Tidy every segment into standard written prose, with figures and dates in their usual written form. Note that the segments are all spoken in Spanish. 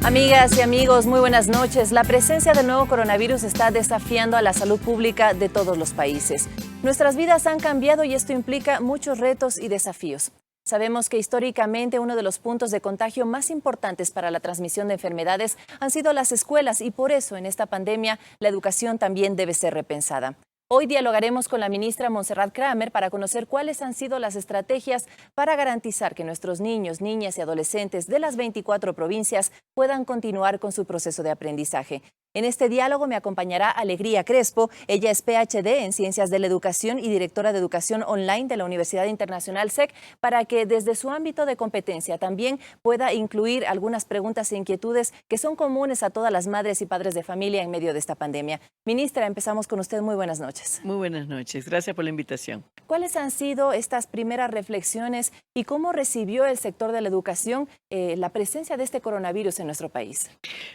Amigas y amigos, muy buenas noches. La presencia del nuevo coronavirus está desafiando a la salud pública de todos los países. Nuestras vidas han cambiado y esto implica muchos retos y desafíos. Sabemos que históricamente uno de los puntos de contagio más importantes para la transmisión de enfermedades han sido las escuelas y por eso en esta pandemia la educación también debe ser repensada. Hoy dialogaremos con la ministra Montserrat Kramer para conocer cuáles han sido las estrategias para garantizar que nuestros niños, niñas y adolescentes de las 24 provincias puedan continuar con su proceso de aprendizaje. En este diálogo me acompañará Alegría Crespo. Ella es PhD en Ciencias de la Educación y directora de Educación Online de la Universidad Internacional SEC, para que desde su ámbito de competencia también pueda incluir algunas preguntas e inquietudes que son comunes a todas las madres y padres de familia en medio de esta pandemia. Ministra, empezamos con usted. Muy buenas noches. Muy buenas noches. Gracias por la invitación. ¿Cuáles han sido estas primeras reflexiones y cómo recibió el sector de la educación la presencia de este coronavirus en nuestro país?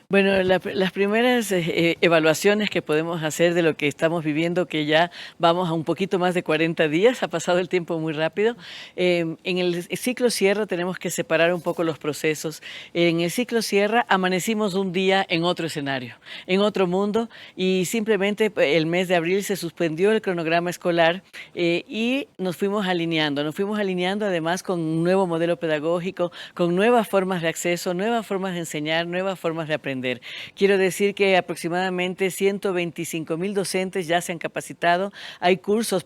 Bueno, las primeras evaluaciones que podemos hacer de lo que estamos viviendo, que ya vamos a un poquito más de 40 días, ha pasado el tiempo muy rápido. En el ciclo Sierra tenemos que separar un poco los procesos. En el ciclo Sierra amanecimos un día en otro escenario, en otro mundo, y simplemente el mes de abril se suspendió el cronograma escolar y nos fuimos alineando además con un nuevo modelo pedagógico, con nuevas formas de acceso, nuevas formas de enseñar, nuevas formas de aprender. Quiero decir que aproximadamente 125,000 docentes ya se han capacitado. Hay cursos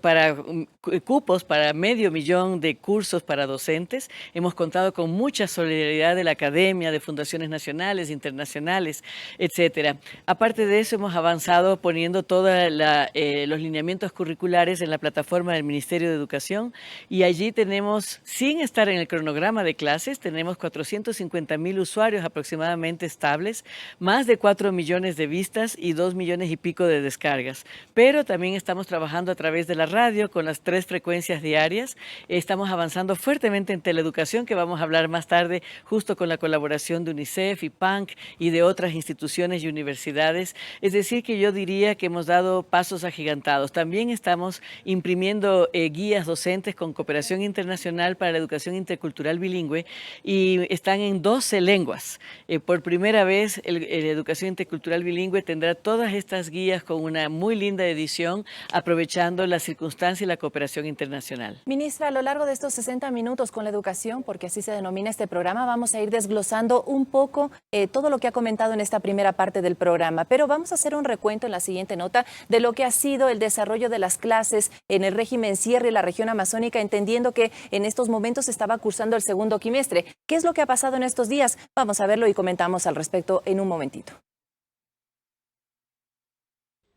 cupos para 500,000 de cursos para docentes. Hemos contado con mucha solidaridad de la academia, de fundaciones nacionales, internacionales, etcétera. Aparte de eso, hemos avanzado poniendo todos los lineamientos curriculares en la plataforma del Ministerio de Educación, y allí tenemos, sin estar en el cronograma de clases, tenemos 450,000 usuarios aproximadamente estables, más de 4 millones de vistas y 2 millones y pico de descargas. Pero también estamos trabajando a través de la radio con las 3 frecuencias diarias. Estamos avanzando fuertemente en teleeducación, que vamos a hablar más tarde, justo con la colaboración de UNICEF y PANC y de otras instituciones y universidades. Es decir, que yo diría que hemos dado pasos agigantados. También estamos imprimiendo guías docentes con cooperación internacional para la educación intercultural bilingüe, y están en 12 lenguas. Por primera vez, la educación intercultural bilingüe tendrá todas estas guías con una muy linda edición, aprovechando la circunstancia y la cooperación internacional. Ministra, a lo largo de estos 60 minutos con la educación, porque así se denomina este programa, vamos a ir desglosando un poco todo lo que ha comentado en esta primera parte del programa, pero vamos a hacer un recuento en la siguiente nota de lo que ha sido el desarrollo de las clases en el régimen Sierra y la región amazónica, entendiendo que en estos momentos se estaba cursando el segundo quimestre. ¿Qué es lo que ha pasado en estos días? Vamos a verlo y comentamos al respecto en un momentito.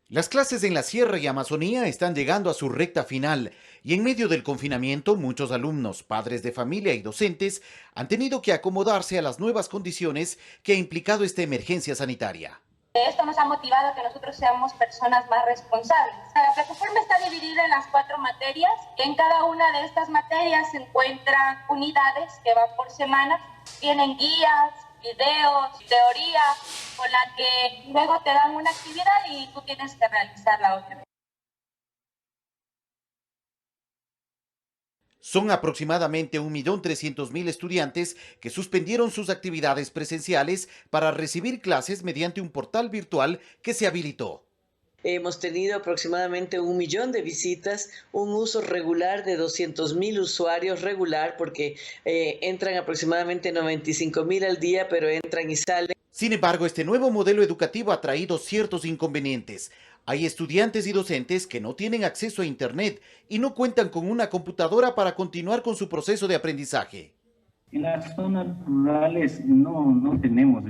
Las clases en la Sierra y Amazonía están llegando a su recta final y en medio del confinamiento muchos alumnos, padres de familia y docentes han tenido que acomodarse a las nuevas condiciones que ha implicado esta emergencia sanitaria. Esto nos ha motivado a que nosotros seamos personas más responsables. La plataforma está dividida en las 4 materias. En cada una de estas materias se encuentran unidades que van por semana. Tienen guías, videos, teoría, con la que luego te dan una actividad y tú tienes que realizarla otra vez. Son aproximadamente 1.300.000 estudiantes que suspendieron sus actividades presenciales para recibir clases mediante un portal virtual que se habilitó. Hemos tenido aproximadamente 1 millón de visitas, un uso regular de 200,000 usuarios regular, porque entran aproximadamente 95,000 al día, pero entran y salen. Sin embargo, este nuevo modelo educativo ha traído ciertos inconvenientes. Hay estudiantes y docentes que no tienen acceso a Internet y no cuentan con una computadora para continuar con su proceso de aprendizaje. En las zonas rurales no tenemos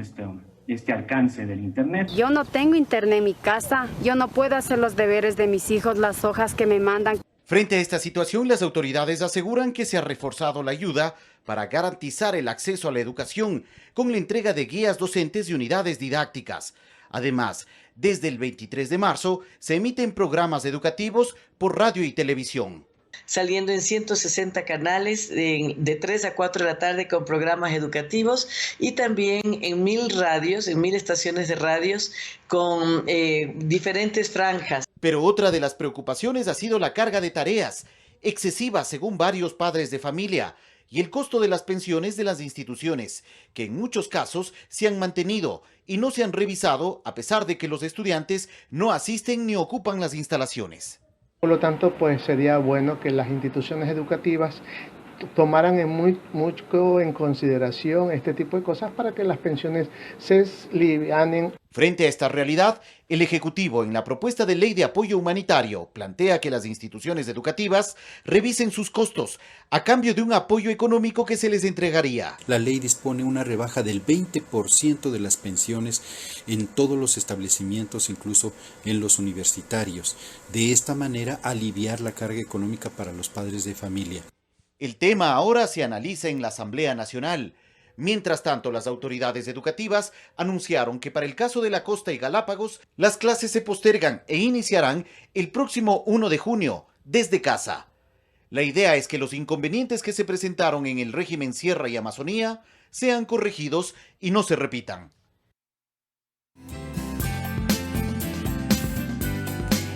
este alcance del Internet. Yo no tengo Internet en mi casa, yo no puedo hacer los deberes de mis hijos, las hojas que me mandan. Frente a esta situación, las autoridades aseguran que se ha reforzado la ayuda para garantizar el acceso a la educación con la entrega de guías docentes y unidades didácticas. Además, desde el 23 de marzo se emiten programas educativos por radio y televisión. Saliendo en 160 canales de 3 a 4 de la tarde con programas educativos, y también en 1,000 radios, en 1,000 estaciones de radios con diferentes franjas. Pero otra de las preocupaciones ha sido la carga de tareas, excesiva según varios padres de familia, y el costo de las pensiones de las instituciones, que en muchos casos se han mantenido y no se han revisado a pesar de que los estudiantes no asisten ni ocupan las instalaciones. Por lo tanto, pues sería bueno que las instituciones educativas tomaran mucho en consideración este tipo de cosas para que las pensiones se livianen. Frente a esta realidad, el Ejecutivo, en la propuesta de ley de apoyo humanitario, plantea que las instituciones educativas revisen sus costos a cambio de un apoyo económico que se les entregaría. La ley dispone una rebaja del 20% de las pensiones en todos los establecimientos, incluso en los universitarios. De esta manera, aliviar la carga económica para los padres de familia. El tema ahora se analiza en la Asamblea Nacional. Mientras tanto, las autoridades educativas anunciaron que para el caso de la Costa y Galápagos, las clases se postergan e iniciarán el próximo 1 de junio, desde casa. La idea es que los inconvenientes que se presentaron en el régimen Sierra y Amazonía sean corregidos y no se repitan.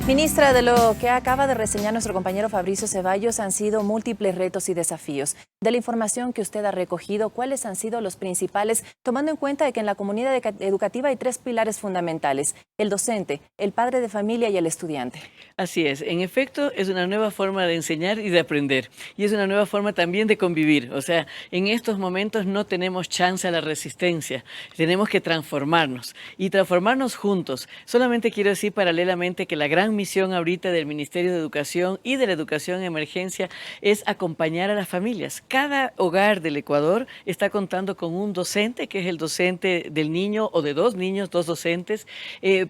Ministra, de lo que acaba de reseñar nuestro compañero Fabricio Ceballos han sido múltiples retos y desafíos. De la información que usted ha recogido, ¿cuáles han sido los principales, tomando en cuenta de que en la comunidad educativa hay 3 pilares fundamentales: el docente, el padre de familia y el estudiante? Así es. En efecto, es una nueva forma de enseñar y de aprender. Y es una nueva forma también de convivir. O sea, en estos momentos no tenemos chance a la resistencia. Tenemos que transformarnos y transformarnos juntos. Solamente quiero decir paralelamente que la gran misión ahorita del Ministerio de Educación y de la Educación en Emergencia es acompañar a las familias. Cada hogar del Ecuador está contando con un docente, que es el docente del niño o de 2 niños, 2 docentes,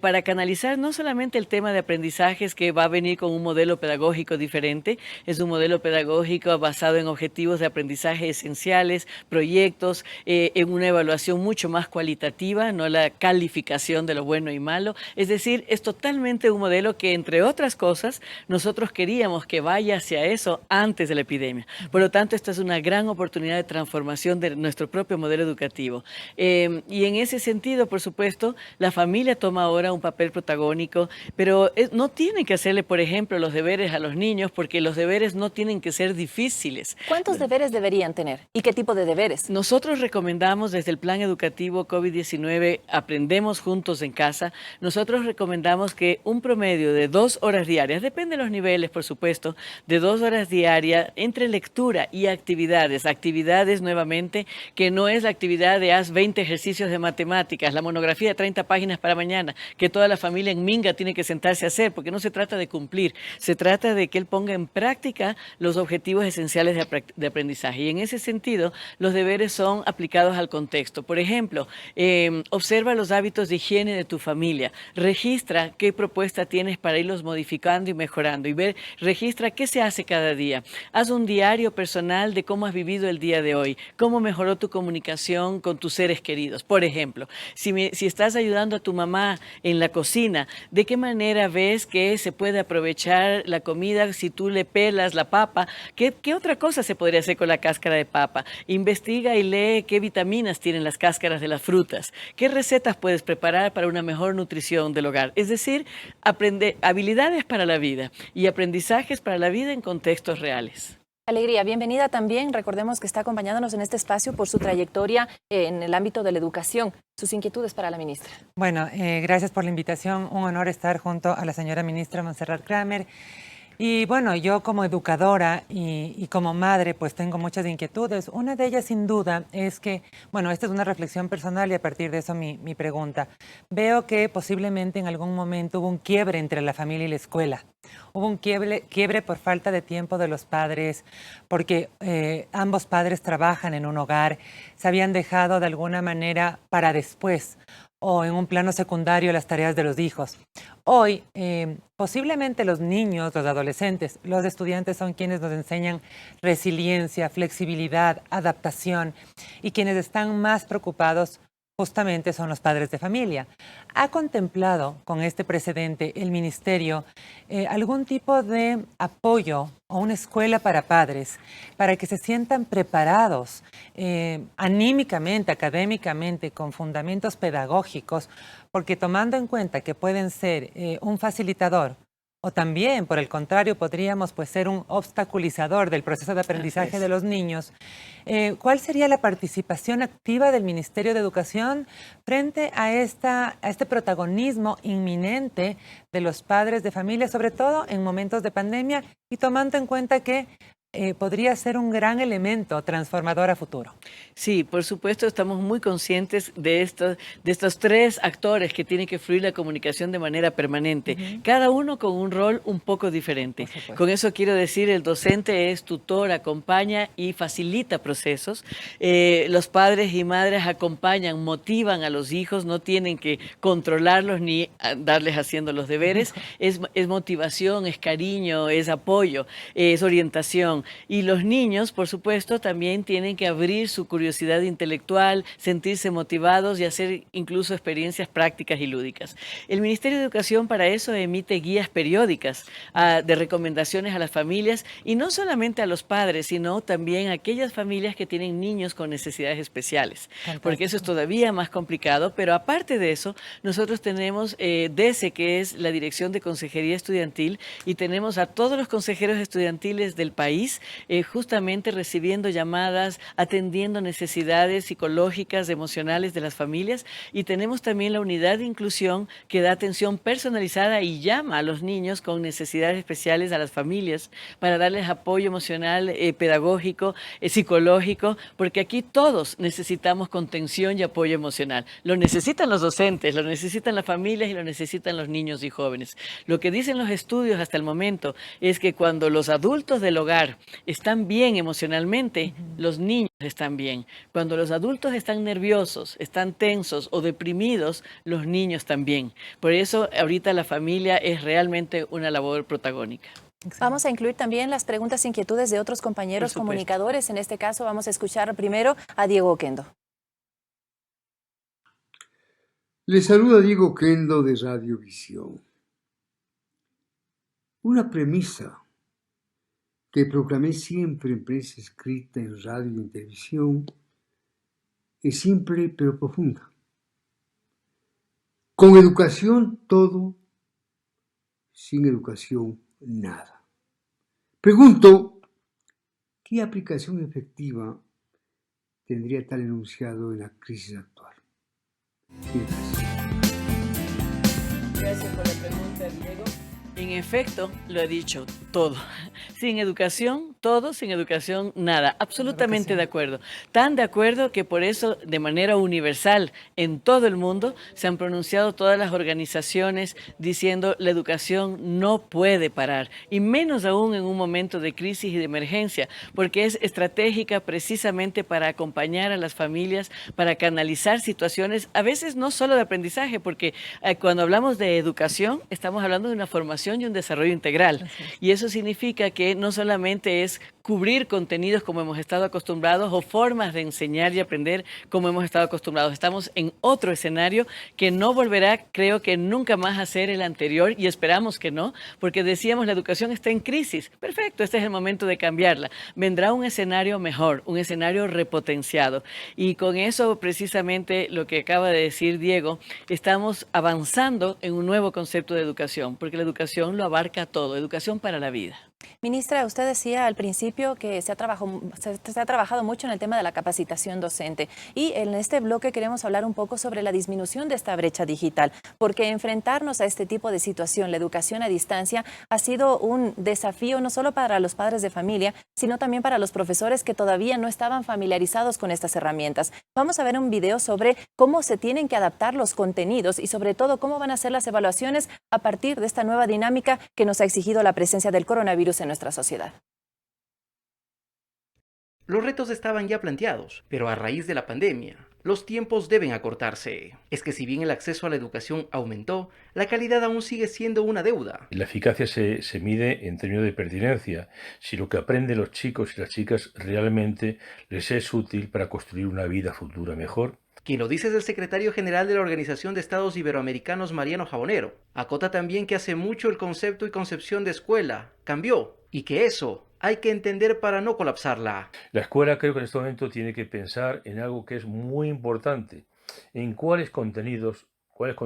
para canalizar no solamente el tema de aprendizajes, que va a venir con un modelo pedagógico diferente, es un modelo pedagógico basado en objetivos de aprendizaje esenciales, proyectos, en una evaluación mucho más cualitativa, no la calificación de lo bueno y malo. Es decir, es totalmente un modelo que, entre otras cosas, nosotros queríamos que vaya hacia eso antes de la epidemia. Por lo tanto, esta es una gran oportunidad de transformación de nuestro propio modelo educativo. Y en ese sentido, por supuesto, la familia toma ahora un papel protagónico, pero no tienen que hacerle, por ejemplo, los deberes a los niños, porque los deberes no tienen que ser difíciles. ¿Cuántos deberes deberían tener? ¿Y qué tipo de deberes? Nosotros recomendamos desde el Plan Educativo COVID-19, Aprendemos Juntos en Casa, nosotros recomendamos que un promedio de 2 horas diarias, depende de los niveles, por supuesto, de 2 horas diarias entre lectura y actividades. Actividades, nuevamente, que no es la actividad de haz 20 ejercicios de matemáticas, la monografía de 30 páginas para mañana, que toda la familia en Minga tiene que sentarse a hacer, porque no se trata de cumplir, se trata de que él ponga en práctica los objetivos esenciales de aprendizaje. Y en ese sentido, los deberes son aplicados al contexto. Por ejemplo, observa los hábitos de higiene de tu familia, registra qué propuesta tienes para irlos modificando y mejorando, y registra qué se hace cada día. Haz un diario personal de cómo has vivido el día de hoy, cómo mejoró tu comunicación con tus seres queridos. Por ejemplo, si estás ayudando a tu mamá en la cocina, ¿de qué manera ves que se puede aprovechar la comida si tú le pelas la papa? ¿Qué otra cosa se podría hacer con la cáscara de papa? Investiga y lee qué vitaminas tienen las cáscaras de las frutas. ¿Qué recetas puedes preparar para una mejor nutrición del hogar? Es decir, aprender habilidades para la vida y aprendizajes para la vida en contextos reales. Alegría, bienvenida también. Recordemos que está acompañándonos en este espacio por su trayectoria en el ámbito de la educación. Sus inquietudes para la ministra. Bueno, gracias por la invitación. Un honor estar junto a la señora ministra Montserrat Kramer. Y bueno, yo como educadora y como madre, pues tengo muchas inquietudes. Una de ellas, sin duda, es que, bueno, esta es una reflexión personal y a partir de eso mi pregunta. Veo que posiblemente en algún momento hubo un quiebre entre la familia y la escuela. Hubo un quiebre por falta de tiempo de los padres, porque ambos padres trabajan en un hogar, se habían dejado de alguna manera para después, o en un plano secundario las tareas de los hijos. Hoy, posiblemente los niños, los adolescentes, los estudiantes son quienes nos enseñan resiliencia, flexibilidad, adaptación, y quienes están más preocupados justamente son los padres de familia. ¿Ha contemplado con este precedente el Ministerio algún tipo de apoyo o una escuela para padres para que se sientan preparados anímicamente, académicamente, con fundamentos pedagógicos? Porque tomando en cuenta que pueden ser un facilitador, o también, por el contrario, podríamos pues, ser un obstaculizador del proceso de aprendizaje de los niños. ¿Cuál sería la participación activa del Ministerio de Educación frente a este protagonismo inminente de los padres de familia, sobre todo en momentos de pandemia y tomando en cuenta que podría ser un gran elemento transformador a futuro? Sí, por supuesto, estamos muy conscientes de estos tres actores que tienen que fluir la comunicación de manera permanente, cada uno con un rol un poco diferente. Con eso quiero decir, el docente es tutor, acompaña y facilita procesos. Los padres y madres acompañan, motivan a los hijos, no tienen que controlarlos ni darles haciendo los deberes. Es motivación, es cariño, es apoyo, es orientación. Y los niños, por supuesto, también tienen que abrir su curiosidad intelectual, sentirse motivados y hacer incluso experiencias prácticas y lúdicas. El Ministerio de Educación para eso emite guías periódicas de recomendaciones a las familias y no solamente a los padres, sino también a aquellas familias que tienen niños con necesidades especiales, porque eso es todavía más complicado. Pero aparte de eso, nosotros tenemos DECE, que es la Dirección de Consejería Estudiantil, y tenemos a todos los consejeros estudiantiles del país justamente recibiendo llamadas, atendiendo necesidades psicológicas, emocionales de las familias, y tenemos también la unidad de inclusión que da atención personalizada y llama a los niños con necesidades especiales a las familias para darles apoyo emocional, pedagógico, psicológico, porque aquí todos necesitamos contención y apoyo emocional. Lo necesitan los docentes, lo necesitan las familias y lo necesitan los niños y jóvenes. Lo que dicen los estudios hasta el momento es que cuando los adultos del hogar están bien emocionalmente, los niños están bien. Cuando los adultos están nerviosos, están tensos o deprimidos, los niños también. Por eso ahorita la familia es realmente una labor protagónica. Vamos a incluir también las preguntas e inquietudes de otros compañeros comunicadores. En este caso vamos a escuchar primero a Diego Oquendo. Le saluda Diego Oquendo de Radiovisión. Una premisa que proclamé siempre en prensa escrita, en radio y en televisión, es simple pero profunda. Con educación todo, sin educación nada. Pregunto, ¿qué aplicación efectiva tendría tal enunciado en la crisis actual? Gracias por la pregunta, Diego. En efecto, lo he dicho, todo. Sin educación, todo, sin educación, nada. Absolutamente de acuerdo. Tan de acuerdo que por eso, de manera universal, en todo el mundo, se han pronunciado todas las organizaciones diciendo la educación no puede parar. Y menos aún en un momento de crisis y de emergencia, porque es estratégica precisamente para acompañar a las familias, para canalizar situaciones, a veces no solo de aprendizaje, porque cuando hablamos de educación, estamos hablando de una formación y un desarrollo integral. Y eso significa que no solamente es cubrir contenidos como hemos estado acostumbrados o formas de enseñar y aprender como hemos estado acostumbrados. Estamos en otro escenario que no volverá, creo que nunca más a ser el anterior, y esperamos que no, porque decíamos la educación está en crisis. Perfecto, este es el momento de cambiarla. Vendrá un escenario mejor, un escenario repotenciado. Y con eso precisamente lo que acaba de decir Diego, estamos avanzando en un nuevo concepto de educación, porque la educación lo abarca todo, educación para la vida. Ministra, usted decía al principio que se ha trabajado mucho en el tema de la capacitación docente, y en este bloque queremos hablar un poco sobre la disminución de esta brecha digital, porque enfrentarnos a este tipo de situación, la educación a distancia, ha sido un desafío no solo para los padres de familia, sino también para los profesores que todavía no estaban familiarizados con estas herramientas. Vamos a ver un video sobre cómo se tienen que adaptar los contenidos y sobre todo cómo van a ser las evaluaciones a partir de esta nueva dinámica que nos ha exigido la presencia del coronavirus en nuestra sociedad. Los retos estaban ya planteados, pero a raíz de la pandemia, los tiempos deben acortarse. Es que si bien el acceso a la educación aumentó, la calidad aún sigue siendo una deuda. La eficacia se mide en términos de pertinencia, si lo que aprenden los chicos y las chicas realmente les es útil para construir una vida futura mejor. Quien lo dice es el secretario general de la Organización de Estados Iberoamericanos, Mariano Jabonero. Acota también que hace mucho el concepto y concepción de escuela cambió, y que eso hay que entender para no colapsarla. La escuela creo que en este momento tiene que pensar en algo que es muy importante, en cuáles contenidos, cuáles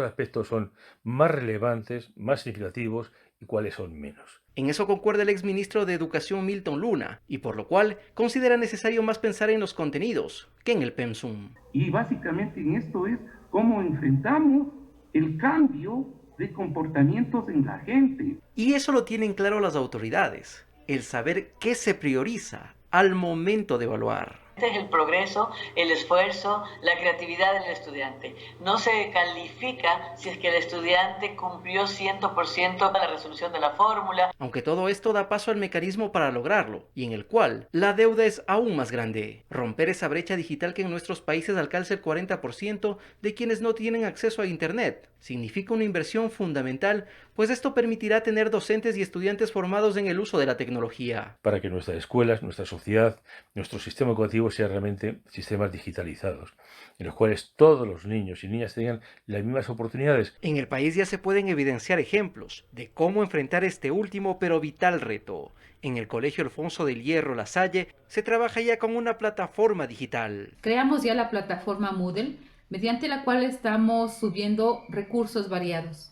aspectos son más relevantes, más significativos y cuáles son menos. En eso concuerda el exministro de Educación Milton Luna, y por lo cual considera necesario más pensar en los contenidos que en el pensum. Y básicamente en esto es cómo enfrentamos el cambio de comportamientos en la gente. Y eso lo tienen claro las autoridades, el saber qué se prioriza al momento de evaluar. Este es el progreso, el esfuerzo, la creatividad del estudiante. No se califica si es que el estudiante cumplió 100% la resolución de la fórmula. Aunque todo esto da paso al mecanismo para lograrlo, y en el cual la deuda es aún más grande. Romper esa brecha digital que en nuestros países alcanza el 40% de quienes no tienen acceso a Internet significa una inversión fundamental, pues esto permitirá tener docentes y estudiantes formados en el uso de la tecnología. Para que nuestras escuelas, nuestra sociedad, nuestro sistema educativo sean realmente sistemas digitalizados, en los cuales todos los niños y niñas tengan las mismas oportunidades. En el país ya se pueden evidenciar ejemplos de cómo enfrentar este último pero vital reto. En el Colegio Alfonso del Hierro La Salle se trabaja ya con una plataforma digital. Creamos ya la plataforma Moodle, mediante la cual estamos subiendo recursos variados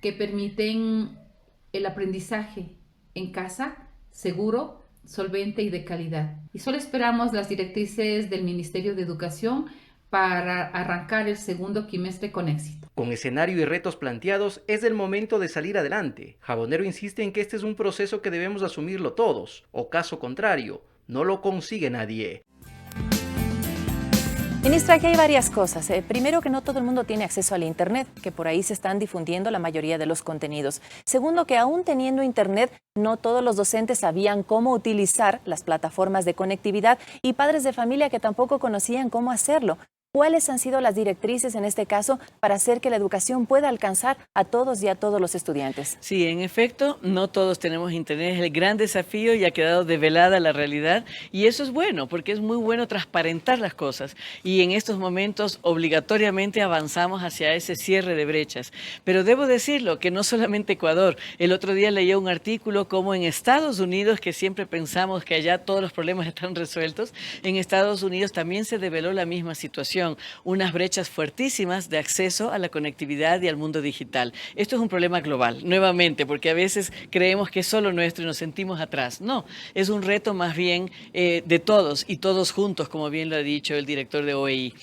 que permiten el aprendizaje en casa, seguro, solvente y de calidad. Y solo esperamos las directrices del Ministerio de Educación para arrancar el segundo quimestre con éxito. Con escenario y retos planteados, es el momento de salir adelante. Jabonero insiste en que este es un proceso que debemos asumirlo todos, o caso contrario, no lo consigue nadie. Ministra, aquí hay varias cosas. Primero, que no todo el mundo tiene acceso al Internet, que por ahí se están difundiendo la mayoría de los contenidos. Segundo, que aún teniendo Internet, no todos los docentes sabían cómo utilizar las plataformas de conectividad y padres de familia que tampoco conocían cómo hacerlo. ¿Cuáles han sido las directrices en este caso para hacer que la educación pueda alcanzar a todos y a todos los estudiantes? Sí, en efecto, no todos tenemos Internet. Es el gran desafío y ha quedado develada la realidad. Y eso es bueno, porque es muy bueno transparentar las cosas. Y en estos momentos obligatoriamente avanzamos hacia ese cierre de brechas. Pero debo decirlo, que no solamente Ecuador. El otro día leía un artículo como en Estados Unidos, que siempre pensamos que allá todos los problemas están resueltos, en Estados Unidos también se develó la misma situación. Unas brechas fuertísimas de acceso a la conectividad y al mundo digital. Esto es un problema global, nuevamente, porque a veces creemos que es solo nuestro y nos sentimos atrás. No, es un reto más bien de todos y todos juntos, como bien lo ha dicho el director de OEI.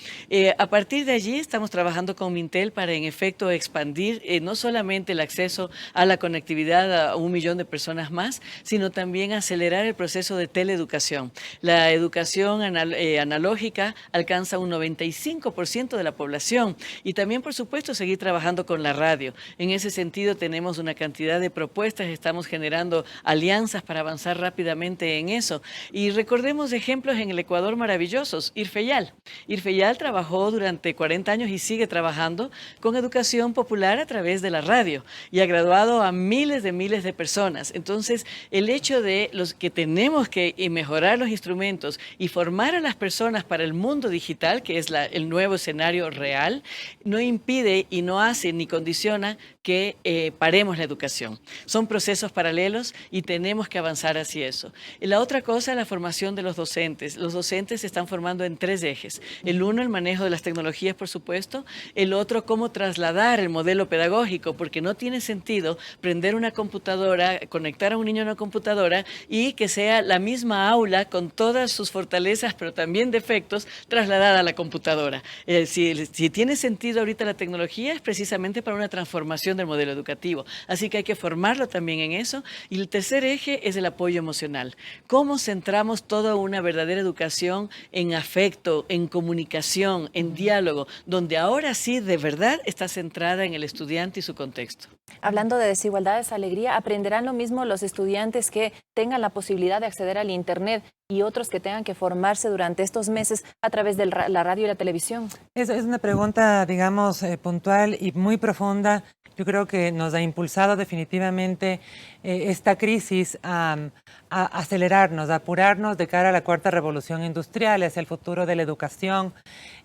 A partir de allí estamos trabajando con Mintel para en efecto expandir no solamente el acceso a la conectividad a 1 millón de personas más, sino también acelerar el proceso de teleeducación. La educación analógica alcanza un 95% de la población y también, por supuesto, seguir trabajando con la radio. En ese sentido, tenemos una cantidad de propuestas, estamos generando alianzas para avanzar rápidamente en eso. Y recordemos ejemplos en el Ecuador maravillosos. Irfeyal. Irfeyal trabajó durante 40 años y sigue trabajando con educación popular a través de la radio y ha graduado a miles de personas. Entonces, el hecho de los que tenemos que mejorar los instrumentos y formar a las personas para el mundo digital, que es el nuevo escenario real, no impide y no hace ni condiciona que paremos la educación. Son procesos paralelos y tenemos que avanzar hacia eso. Y la otra cosa, la formación de los docentes. Los docentes se están formando en 3 ejes. El uno, el manejo de las tecnologías, por supuesto. El otro, cómo trasladar el modelo pedagógico, porque no tiene sentido prender una computadora, conectar a un niño a una computadora y que sea la misma aula con todas sus fortalezas, pero también defectos, trasladada a la computadora. Si tiene sentido ahorita la tecnología es precisamente para una transformación del modelo educativo. Así que hay que formarlo también en eso. Y el tercer eje es el apoyo emocional. ¿Cómo centramos toda una verdadera educación en afecto, en comunicación, en diálogo, donde ahora sí de verdad está centrada en el estudiante y su contexto? Hablando de desigualdades, alegría, ¿aprenderán lo mismo los estudiantes que tengan la posibilidad de acceder al Internet y otros que tengan que formarse durante estos meses a través de la radio y la televisión? Es una pregunta, digamos, puntual y muy profunda. Yo creo que nos ha impulsado definitivamente esta crisis a acelerarnos, a apurarnos de cara a la 4ª revolución industrial, hacia el futuro de la educación.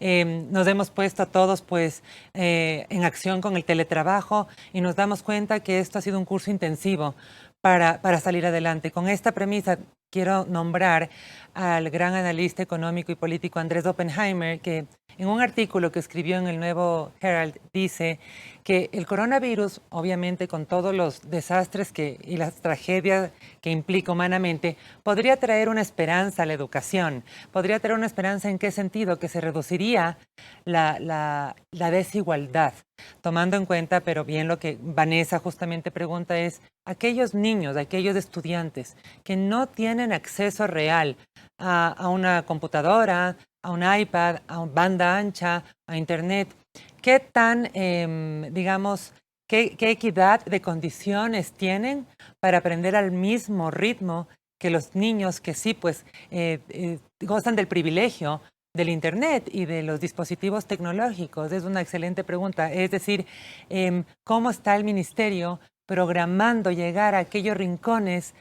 Nos hemos puesto a todos pues, en acción con el teletrabajo y nos damos cuenta que esto ha sido un curso intensivo para salir adelante. Con esta premisa quiero nombrar al gran analista económico y político Andrés Oppenheimer, que en un artículo que escribió en el Nuevo Herald, dice que el coronavirus, obviamente con todos los desastres y las tragedias que implica humanamente, podría traer una esperanza a la educación. Podría traer una esperanza ¿en qué sentido? Que se reduciría la desigualdad. Tomando en cuenta, pero bien lo que Vanessa justamente pregunta es, aquellos niños, aquellos estudiantes que no tienen acceso real a una computadora, a un iPad, a banda ancha, a Internet, ¿qué tan, digamos, qué equidad de condiciones tienen para aprender al mismo ritmo que los niños que sí, pues, gozan del privilegio del Internet y de los dispositivos tecnológicos? Es una excelente pregunta. Es decir, ¿cómo está el ministerio programando llegar a aquellos rincones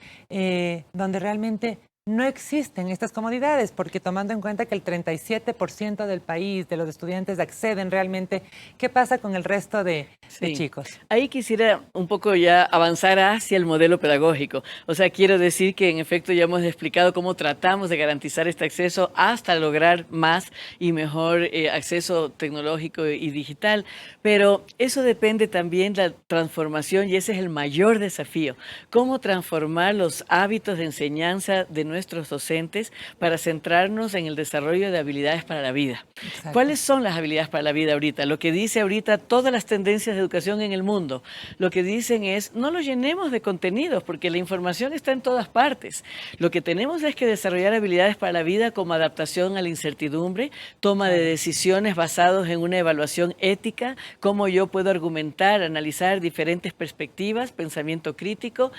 donde realmente no existen estas comodidades? Porque tomando en cuenta que el 37% del país, de los estudiantes, acceden realmente, ¿qué pasa con el resto de chicos? Ahí quisiera un poco ya avanzar hacia el modelo pedagógico. O sea, quiero decir que en efecto ya hemos explicado cómo tratamos de garantizar este acceso hasta lograr más y mejor acceso tecnológico y digital. Pero eso depende también de la transformación y ese es el mayor desafío. Cómo transformar los hábitos de enseñanza de nuestros docentes para centrarnos en el desarrollo de habilidades para la vida. Exacto. ¿Cuáles son las habilidades para la vida ahorita? Lo que dice ahorita todas las tendencias de educación en el mundo, lo que dicen es no lo llenemos de contenidos porque la información está en todas partes. Lo que tenemos es que desarrollar habilidades para la vida como adaptación a la incertidumbre, toma de decisiones basados en una evaluación ética, cómo yo puedo argumentar, analizar diferentes perspectivas, pensamiento crítico,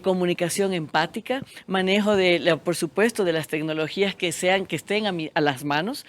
comunicación empática, manejo de por supuesto, de las tecnologías que estén a las manos,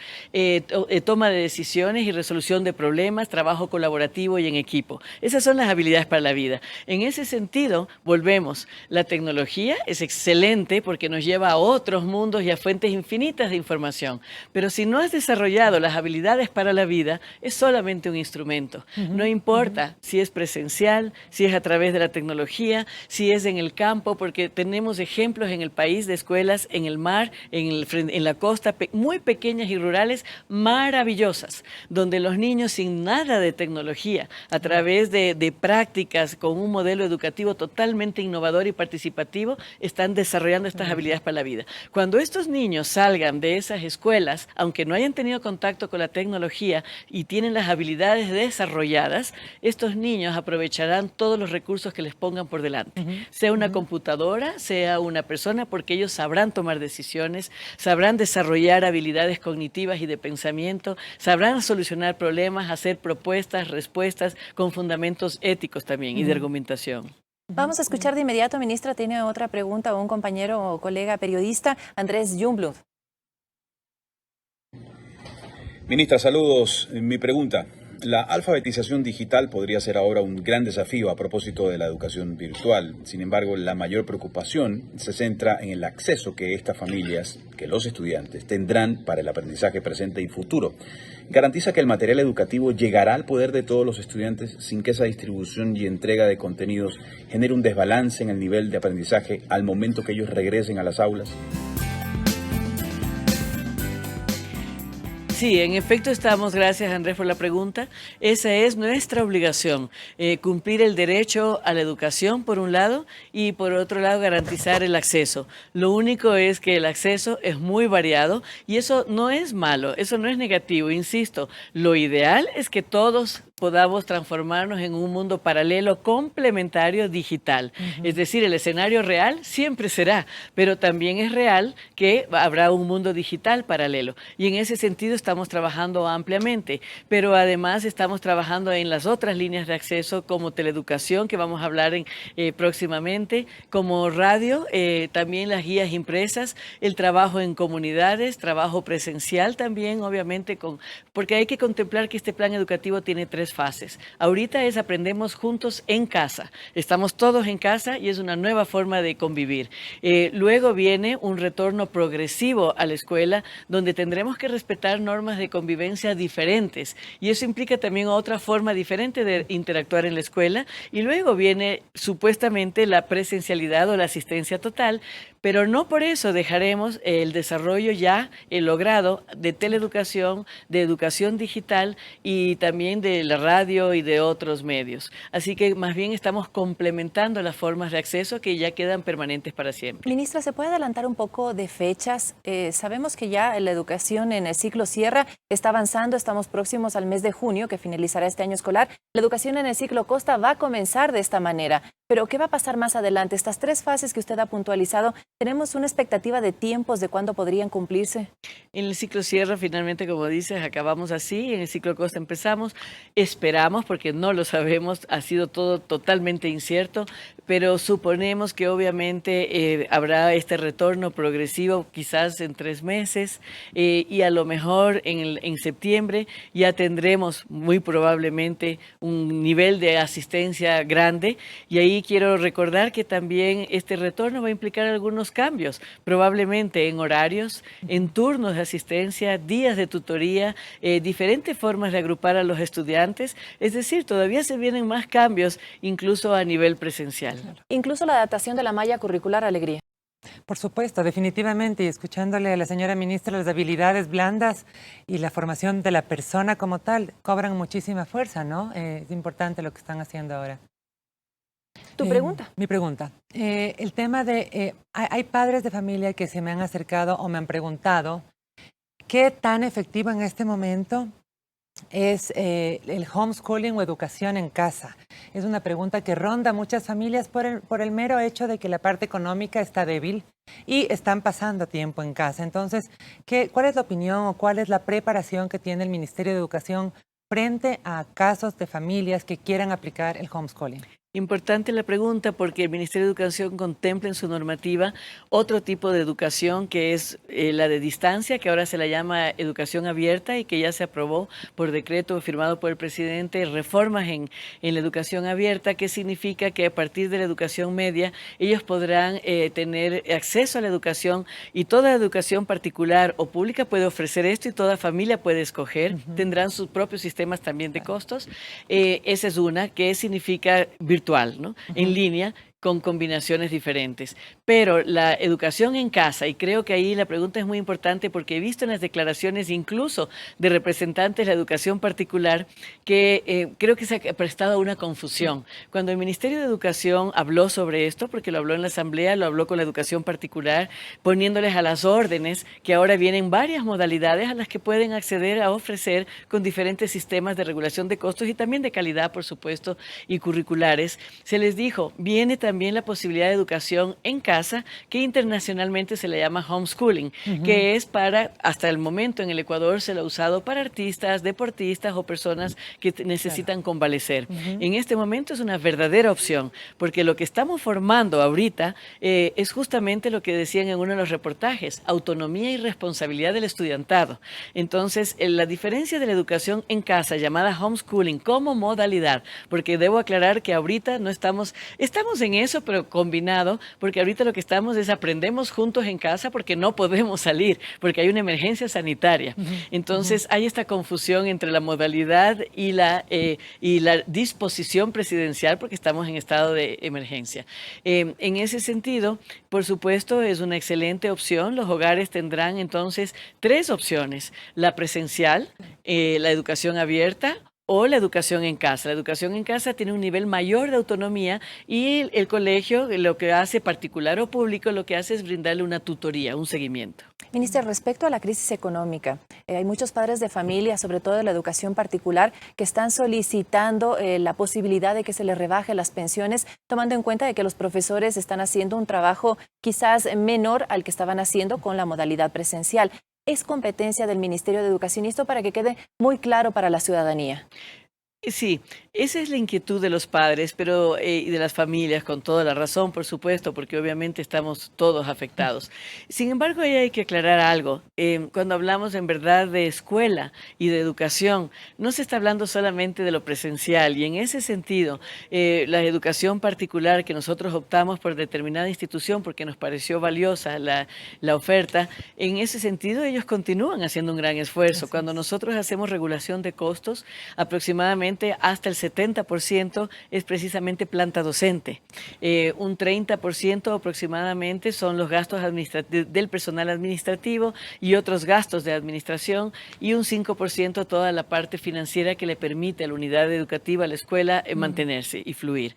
toma de decisiones y resolución de problemas, trabajo colaborativo y en equipo. Esas son las habilidades para la vida. En ese sentido, volvemos. La tecnología es excelente porque nos lleva a otros mundos y a fuentes infinitas de información. Pero si no has desarrollado las habilidades para la vida, es solamente un instrumento. No importa si es presencial, si es a través de la tecnología, si es en el campo, porque tenemos ejemplos en el país de escuelas en el mar, en la costa, muy pequeñas y rurales, maravillosas, donde los niños sin nada de tecnología, a través de prácticas con un modelo educativo totalmente innovador y participativo, están desarrollando estas habilidades para la vida. Cuando estos niños salgan de esas escuelas, aunque no hayan tenido contacto con la tecnología y tienen las habilidades desarrolladas, estos niños aprovecharán todos los recursos que les pongan por delante, sea una computadora, sea una persona, porque ellos sabrán tomar decisiones, sabrán desarrollar habilidades cognitivas y de pensamiento, sabrán solucionar problemas, hacer propuestas, respuestas con fundamentos éticos también y de argumentación. Vamos a escuchar de inmediato, ministra, tiene otra pregunta o un compañero o colega periodista, Andrés Ljungblad. Ministra, saludos. Mi pregunta. La alfabetización digital podría ser ahora un gran desafío a propósito de la educación virtual. Sin embargo, la mayor preocupación se centra en el acceso que estas familias, que los estudiantes, tendrán para el aprendizaje presente y futuro. ¿Garantiza que el material educativo llegará al poder de todos los estudiantes sin que esa distribución y entrega de contenidos genere un desbalance en el nivel de aprendizaje al momento que ellos regresen a las aulas? Sí, en efecto estamos, gracias Andrés por la pregunta, esa es nuestra obligación, cumplir el derecho a la educación por un lado y por otro lado garantizar el acceso. Lo único es que el acceso es muy variado y eso no es malo, eso no es negativo, insisto, lo ideal es que todos podamos transformarnos en un mundo paralelo complementario digital. Es decir, el escenario real siempre será, pero también es real que habrá un mundo digital paralelo. Y en ese sentido estamos trabajando ampliamente, pero además estamos trabajando en las otras líneas de acceso como teleeducación, que vamos a hablar próximamente, como radio, también las guías impresas, el trabajo en comunidades, trabajo presencial también, obviamente, porque hay que contemplar que este plan educativo tiene 3 tres fases. Ahorita es aprendemos juntos en casa. Estamos todos en casa y es una nueva forma de convivir. Luego viene un retorno progresivo a la escuela, donde tendremos que respetar normas de convivencia diferentes. Y eso implica también otra forma diferente de interactuar en la escuela. Y luego viene supuestamente la presencialidad o la asistencia total, pero no por eso dejaremos el desarrollo ya logrado de teleeducación, de educación digital y también de la radio y de otros medios. Así que más bien estamos complementando las formas de acceso que ya quedan permanentes para siempre. Ministra, ¿se puede adelantar un poco de fechas? Sabemos que ya la educación en el ciclo Sierra está avanzando, estamos próximos al mes de junio, que finalizará este año escolar. La educación en el ciclo Costa va a comenzar de esta manera. Pero ¿qué va a pasar más adelante? Estas tres fases que usted ha puntualizado, ¿tenemos una expectativa de tiempos de cuándo podrían cumplirse? En el ciclo Sierra, finalmente, como dices, acabamos así. En el ciclo Costa empezamos. Esperamos, porque no lo sabemos, ha sido todo totalmente incierto, pero suponemos que obviamente habrá este retorno progresivo quizás en 3 meses y a lo mejor en septiembre ya tendremos muy probablemente un nivel de asistencia grande, y ahí quiero recordar que también este retorno va a implicar algunos cambios, probablemente en horarios, en turnos de asistencia, días de tutoría, diferentes formas de agrupar a los estudiantes. Es decir, todavía se vienen más cambios, incluso a nivel presencial. Incluso la adaptación de la malla curricular, Alegría. Por supuesto, definitivamente, y escuchándole a la señora ministra, las habilidades blandas y la formación de la persona como tal cobran muchísima fuerza, ¿no? Es importante lo que están haciendo ahora. ¿Tu pregunta? Mi pregunta. El tema de, hay padres de familia que se me han acercado o me han preguntado qué tan efectivo en este momento es el homeschooling o educación en casa. Es una pregunta que ronda muchas familias por el mero hecho de que la parte económica está débil y están pasando tiempo en casa. Entonces, ¿cuál es la opinión o cuál es la preparación que tiene el Ministerio de Educación frente a casos de familias que quieran aplicar el homeschooling? Importante la pregunta, porque el Ministerio de Educación contempla en su normativa otro tipo de educación, que es la de distancia, que ahora se la llama educación abierta y que ya se aprobó por decreto firmado por el presidente, reformas en la educación abierta, que significa que a partir de la educación media ellos podrán tener acceso a la educación, y toda educación particular o pública puede ofrecer esto y toda familia puede escoger. Tendrán sus propios sistemas también de costos. Esa es una, que significa virtual, ¿no? En línea, con combinaciones diferentes. Pero la educación en casa, y creo que ahí la pregunta es muy importante, porque he visto en las declaraciones incluso de representantes de la educación particular que creo que se ha prestado a una confusión. Cuando el Ministerio de Educación habló sobre esto, porque lo habló en la Asamblea, lo habló con la educación particular, poniéndoles a las órdenes que ahora vienen varias modalidades a las que pueden acceder a ofrecer con diferentes sistemas de regulación de costos y también de calidad, por supuesto, y curriculares. Se les dijo, viene también la posibilidad de educación en casa, que internacionalmente se le llama homeschooling, que es para, hasta el momento en el Ecuador se lo ha usado para artistas, deportistas o personas que necesitan convalecer. En este momento es una verdadera opción, porque lo que estamos formando ahorita es justamente lo que decían en uno de los reportajes, autonomía y responsabilidad del estudiantado. Entonces, la diferencia de la educación en casa, llamada homeschooling como modalidad, porque debo aclarar que ahorita no estamos en eso, pero combinado, porque ahorita lo que estamos es aprendemos juntos en casa porque no podemos salir, porque hay una emergencia sanitaria. Entonces hay esta confusión entre la modalidad y la disposición presidencial, porque estamos en estado de emergencia. En ese sentido, por supuesto, es una excelente opción. Los hogares tendrán entonces 3 opciones: la presencial, la educación abierta, o la educación en casa. La educación en casa tiene un nivel mayor de autonomía, y el colegio, lo que hace, particular o público, lo que hace es brindarle una tutoría, un seguimiento. Ministra, respecto a la crisis económica, hay muchos padres de familia, sobre todo de la educación particular, que están solicitando la posibilidad de que se les rebaje las pensiones, tomando en cuenta de que los profesores están haciendo un trabajo quizás menor al que estaban haciendo con la modalidad presencial. ¿Es competencia del Ministerio de Educación? Esto para que quede muy claro para la ciudadanía. Sí, esa es la inquietud de los padres, pero y de las familias, con toda la razón, por supuesto, porque obviamente estamos todos afectados. Sin embargo, ahí hay que aclarar algo. Cuando hablamos en verdad de escuela y de educación, no se está hablando solamente de lo presencial, y en ese sentido, la educación particular que nosotros optamos por determinada institución porque nos pareció valiosa la oferta, en ese sentido ellos continúan haciendo un gran esfuerzo. Cuando nosotros hacemos regulación de costos, aproximadamente hasta el 70% es precisamente planta docente. Un 30% aproximadamente son los gastos del personal administrativo y otros gastos de administración, y un 5% toda la parte financiera que le permite a la unidad educativa, a la escuela, mantenerse y fluir.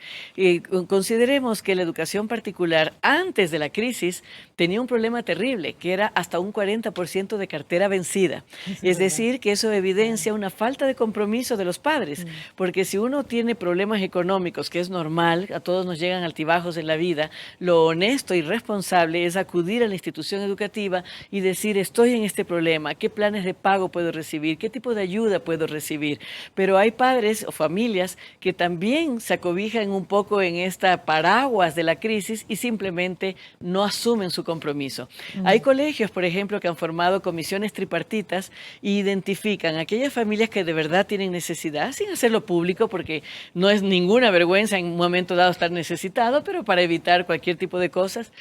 Consideremos que la educación particular antes de la crisis tenía un problema terrible, que era hasta un 40% de cartera vencida. Es decir, que eso evidencia una falta de compromiso de los padres. Porque si uno tiene problemas económicos, que es normal, a todos nos llegan altibajos en la vida, lo honesto y responsable es acudir a la institución educativa y decir: estoy en este problema, ¿qué planes de pago puedo recibir? ¿Qué tipo de ayuda puedo recibir? Pero hay padres o familias que también se acobijan un poco en esta paraguas de la crisis y simplemente no asumen su compromiso. Hay colegios, por ejemplo, que han formado comisiones tripartitas e identifican a aquellas familias que de verdad tienen necesidad, sin hacerlo público, porque no es ninguna vergüenza en un momento dado estar necesitado, pero para evitar cualquier tipo de cosas,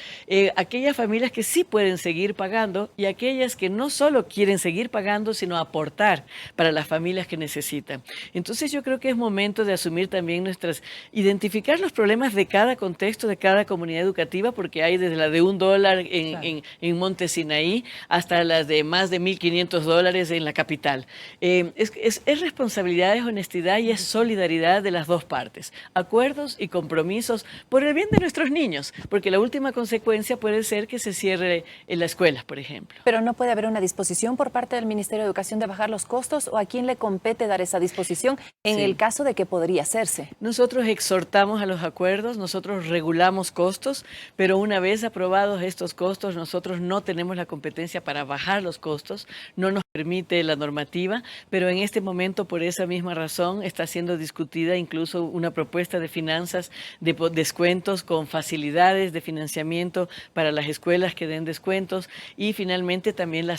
aquellas familias que sí pueden seguir pagando y aquellas que no solo quieren seguir pagando, sino aportar para las familias que necesitan. Entonces yo creo que es momento de asumir también identificar los problemas de cada contexto, de cada comunidad educativa, porque hay desde la de $1 en Monte Sinaí hasta las de más de $1.500 en la capital. Es responsabilidad, es honestidad y es solidaridad de las dos partes. Acuerdos y compromisos por el bien de nuestros niños, porque la última consecuencia puede ser que se cierre en la escuela, por ejemplo. Pero no puede haber una disposición por parte del Ministerio de Educación de bajar los costos, ¿o a quién le compete dar esa disposición en el caso de que podría hacerse? Nosotros exhortamos a los acuerdos, nosotros regulamos costos, pero una vez aprobados estos costos, nosotros no tenemos la competencia para bajar los costos, no nos permite la normativa, pero en este momento, por esa misma razón, está siendo discutida incluso una propuesta de finanzas de descuentos con facilidades de financiamiento para las escuelas que den descuentos, y finalmente también la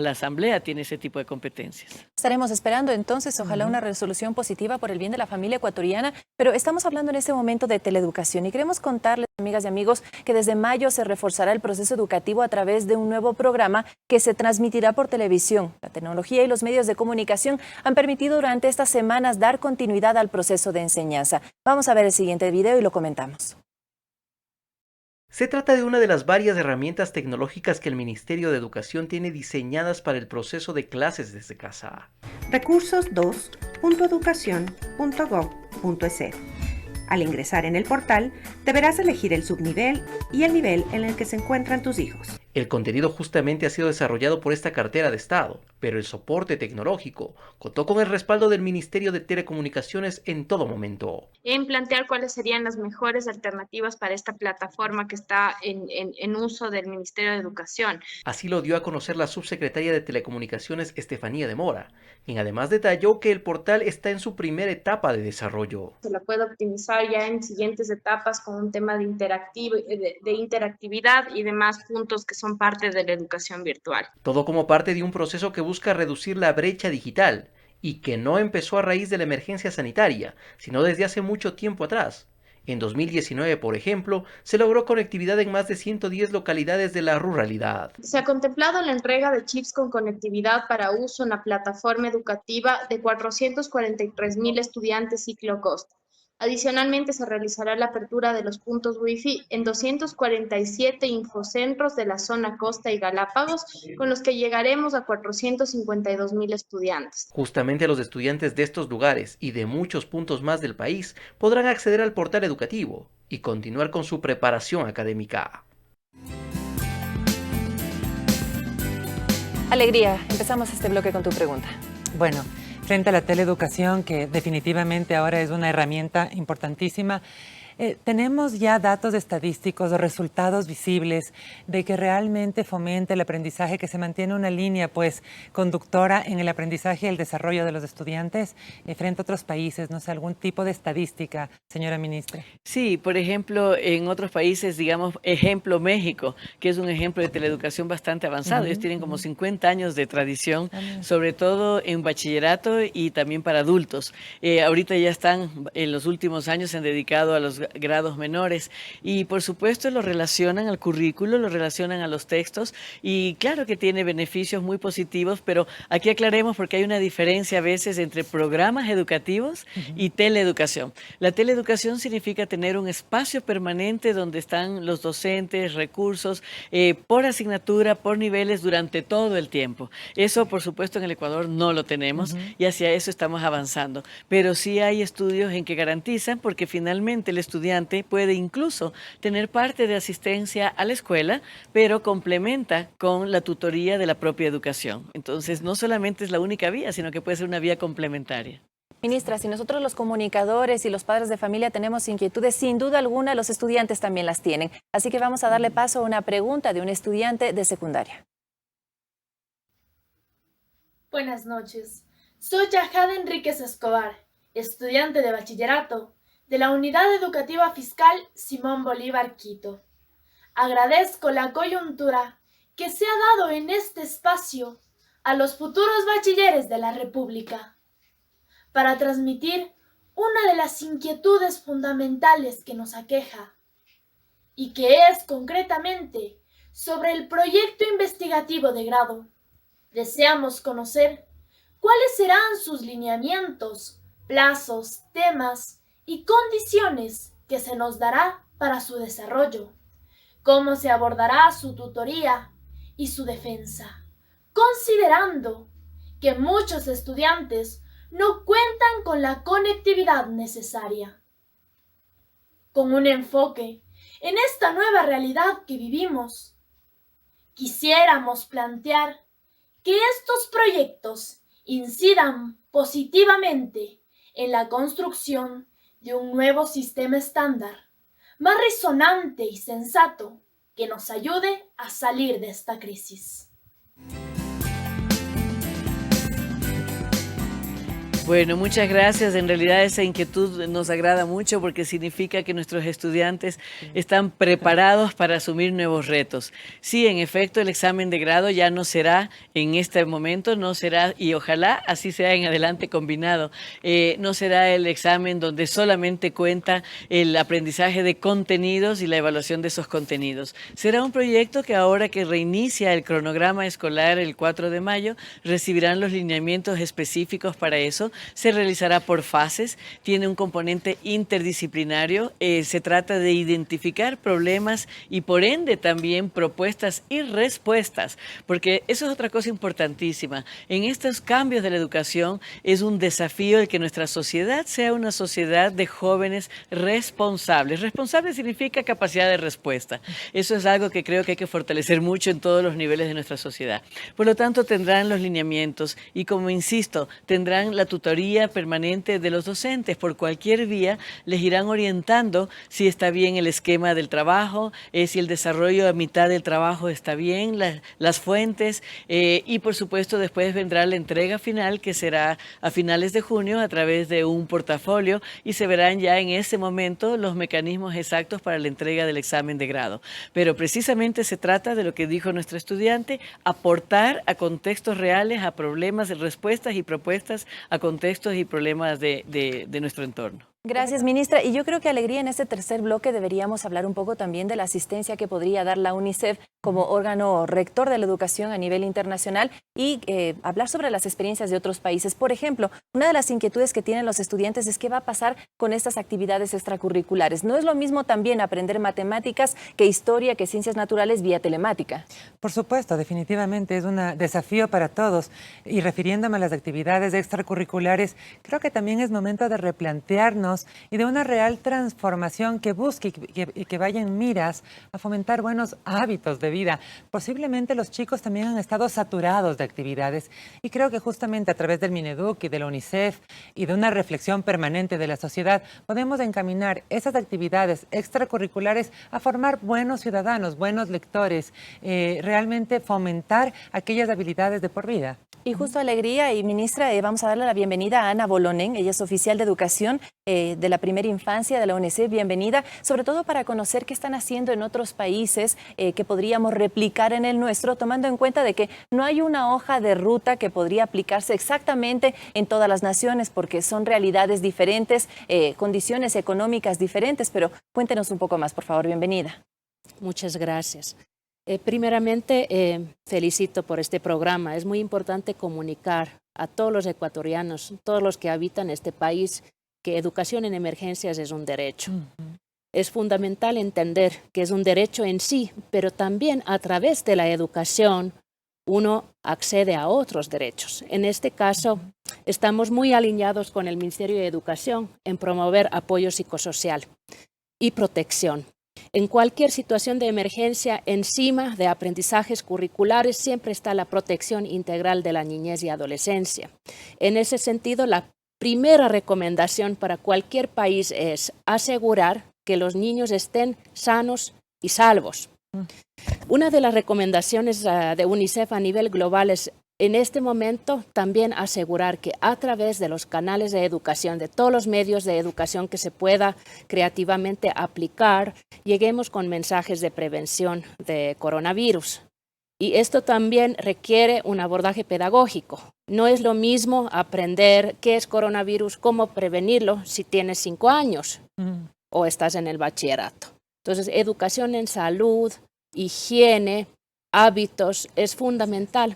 Asamblea tiene ese tipo de competencias. Estaremos esperando entonces, ojalá, una resolución positiva por el bien de la familia ecuatoriana, pero estamos hablando en este momento de teleeducación y queremos contarles, amigas y amigos, que desde mayo se reforzará el proceso educativo a través de un nuevo programa que se transmitirá por televisión. La tecnología y los medios de comunicación han permitido durante estas semanas dar continuidad al proceso de enseñanza. Vamos a ver el siguiente video y lo comentamos. Se trata de una de las varias herramientas tecnológicas que el Ministerio de Educación tiene diseñadas para el proceso de clases desde casa. recursos2.educacion.gov.es. Al ingresar en el portal, deberás elegir el subnivel y el nivel en el que se encuentran tus hijos. El contenido justamente ha sido desarrollado por esta cartera de Estado, pero el soporte tecnológico contó con el respaldo del Ministerio de Telecomunicaciones en todo momento. En plantear cuáles serían las mejores alternativas para esta plataforma que está en uso del Ministerio de Educación. Así lo dio a conocer la subsecretaria de Telecomunicaciones, Estefanía de Mora, quien además detalló que el portal está en su primera etapa de desarrollo. Se la puede optimizar ya en siguientes etapas con un tema de interactividad y demás puntos que son parte de la educación virtual. Todo como parte de un proceso que busca reducir la brecha digital y que no empezó a raíz de la emergencia sanitaria, sino desde hace mucho tiempo atrás. En 2019, por ejemplo, se logró conectividad en más de 110 localidades de la ruralidad. Se ha contemplado la entrega de chips con conectividad para uso en la plataforma educativa de 443,000 estudiantes ciclo costa. Adicionalmente, se realizará la apertura de los puntos Wi-Fi en 247 infocentros de la zona Costa y Galápagos, con los que llegaremos a 452,000 estudiantes. Justamente los estudiantes de estos lugares y de muchos puntos más del país podrán acceder al portal educativo y continuar con su preparación académica. Alegría, empezamos este bloque con tu pregunta. Bueno, frente a la teleeducación, que definitivamente ahora es una herramienta importantísima, ¿Tenemos ya datos estadísticos o resultados visibles de que realmente fomente el aprendizaje, que se mantiene una línea pues conductora en el aprendizaje y el desarrollo de los estudiantes frente a otros países? No sé, algún tipo de estadística, señora ministra. Sí, por ejemplo, en otros países, digamos, ejemplo México, que es un ejemplo de teleeducación bastante avanzado. Ellos tienen como 50 años de tradición, sobre todo en bachillerato y también para adultos. Ahorita ya están, en los últimos años se han dedicado a los grados menores y por supuesto lo relacionan al currículo, lo relacionan a los textos y claro que tiene beneficios muy positivos, pero aquí aclaremos porque hay una diferencia a veces entre programas educativos y teleeducación. La teleeducación significa tener un espacio permanente donde están los docentes, recursos, por asignatura, por niveles durante todo el tiempo. Eso, por supuesto, en el Ecuador no lo tenemos y hacia eso estamos avanzando. Pero sí hay estudios en que garantizan, porque finalmente el estudiante puede incluso tener parte de asistencia a la escuela, pero complementa con la tutoría de la propia educación. Entonces, no solamente es la única vía, sino que puede ser una vía complementaria. Ministra, si nosotros los comunicadores y los padres de familia tenemos inquietudes, sin duda alguna los estudiantes también las tienen. Así que vamos a darle paso a una pregunta de un estudiante de secundaria. Buenas noches. Soy Yajada Enríquez Escobar, estudiante de bachillerato de la Unidad Educativa Fiscal Simón Bolívar Quito. Agradezco la coyuntura que se ha dado en este espacio a los futuros bachilleres de la República para transmitir una de las inquietudes fundamentales que nos aqueja y que es concretamente sobre el proyecto investigativo de grado. Deseamos conocer cuáles serán sus lineamientos, plazos, temas y condiciones que se nos dará para su desarrollo, cómo se abordará su tutoría y su defensa, considerando que muchos estudiantes no cuentan con la conectividad necesaria. Con un enfoque en esta nueva realidad que vivimos, quisiéramos plantear que estos proyectos incidan positivamente en la construcción de un nuevo sistema estándar, más resonante y sensato, que nos ayude a salir de esta crisis. Bueno, muchas gracias. En realidad esa inquietud nos agrada mucho porque significa que nuestros estudiantes están preparados para asumir nuevos retos. Sí, en efecto, el examen de grado ya no será en este momento, no será, y ojalá así sea en adelante combinado, no será el examen donde solamente cuenta el aprendizaje de contenidos y la evaluación de esos contenidos. Será un proyecto que ahora que reinicia el cronograma escolar el 4 de mayo, recibirán los lineamientos específicos para eso. Se realizará por fases, tiene un componente interdisciplinario, se trata de identificar problemas y por ende también propuestas y respuestas, porque eso es otra cosa importantísima. En estos cambios de la educación es un desafío el que nuestra sociedad sea una sociedad de jóvenes responsables. Responsable significa capacidad de respuesta. Eso es algo que creo que hay que fortalecer mucho en todos los niveles de nuestra sociedad. Por lo tanto, tendrán los lineamientos y, como insisto, tendrán la tutoría permanente de los docentes. Por cualquier vía les irán orientando si está bien el esquema del trabajo, si el desarrollo a mitad del trabajo está bien, las fuentes y por supuesto después vendrá la entrega final, que será a finales de junio a través de un portafolio y se verán ya en ese momento los mecanismos exactos para la entrega del examen de grado. Pero precisamente se trata de lo que dijo nuestro estudiante, aportar a contextos reales, a problemas, respuestas y propuestas a contextos y problemas de nuestro entorno. Gracias, ministra. Y yo creo que, Alegría, en este tercer bloque deberíamos hablar un poco también de la asistencia que podría dar la UNICEF como órgano rector de la educación a nivel internacional y hablar sobre las experiencias de otros países. Por ejemplo, una de las inquietudes que tienen los estudiantes es qué va a pasar con estas actividades extracurriculares. No es lo mismo también aprender matemáticas que historia, que ciencias naturales vía telemática. Por supuesto, definitivamente es un desafío para todos. Y refiriéndome a las actividades extracurriculares, creo que también es momento de replantearnos y de una real transformación que busque y que vaya en miras a fomentar buenos hábitos de vida. Posiblemente los chicos también han estado saturados de actividades y creo que justamente a través del Mineduc y de la UNICEF y de una reflexión permanente de la sociedad podemos encaminar esas actividades extracurriculares a formar buenos ciudadanos, buenos lectores, realmente fomentar aquellas habilidades de por vida. Y justo alegría, y ministra, vamos a darle la bienvenida a Ana Bolonen, ella es oficial de educación de la primera infancia de la UNICEF, bienvenida, sobre todo para conocer qué están haciendo en otros países que podríamos replicar en el nuestro, tomando en cuenta de que no hay una hoja de ruta que podría aplicarse exactamente en todas las naciones, porque son realidades diferentes, condiciones económicas diferentes, pero cuéntenos un poco más, por favor, bienvenida. Muchas gracias. Primeramente, felicito por este programa. Es muy importante comunicar a todos los ecuatorianos, todos los que habitan este país, que educación en emergencias es un derecho. Es fundamental entender que es un derecho en sí, pero también a través de la educación uno accede a otros derechos. En este caso, estamos muy alineados con el Ministerio de Educación en promover apoyo psicosocial y protección. En cualquier situación de emergencia, encima de aprendizajes curriculares, siempre está la protección integral de la niñez y adolescencia. En ese sentido, la primera recomendación para cualquier país es asegurar que los niños estén sanos y salvos. Una de las recomendaciones de UNICEF a nivel global es, en este momento, también asegurar que a través de los canales de educación, de todos los medios de educación que se pueda creativamente aplicar, lleguemos con mensajes de prevención de coronavirus. Y esto también requiere un abordaje pedagógico. No es lo mismo aprender qué es coronavirus, cómo prevenirlo si tienes 5 años o estás en el bachillerato. Entonces, educación en salud, higiene, hábitos es fundamental.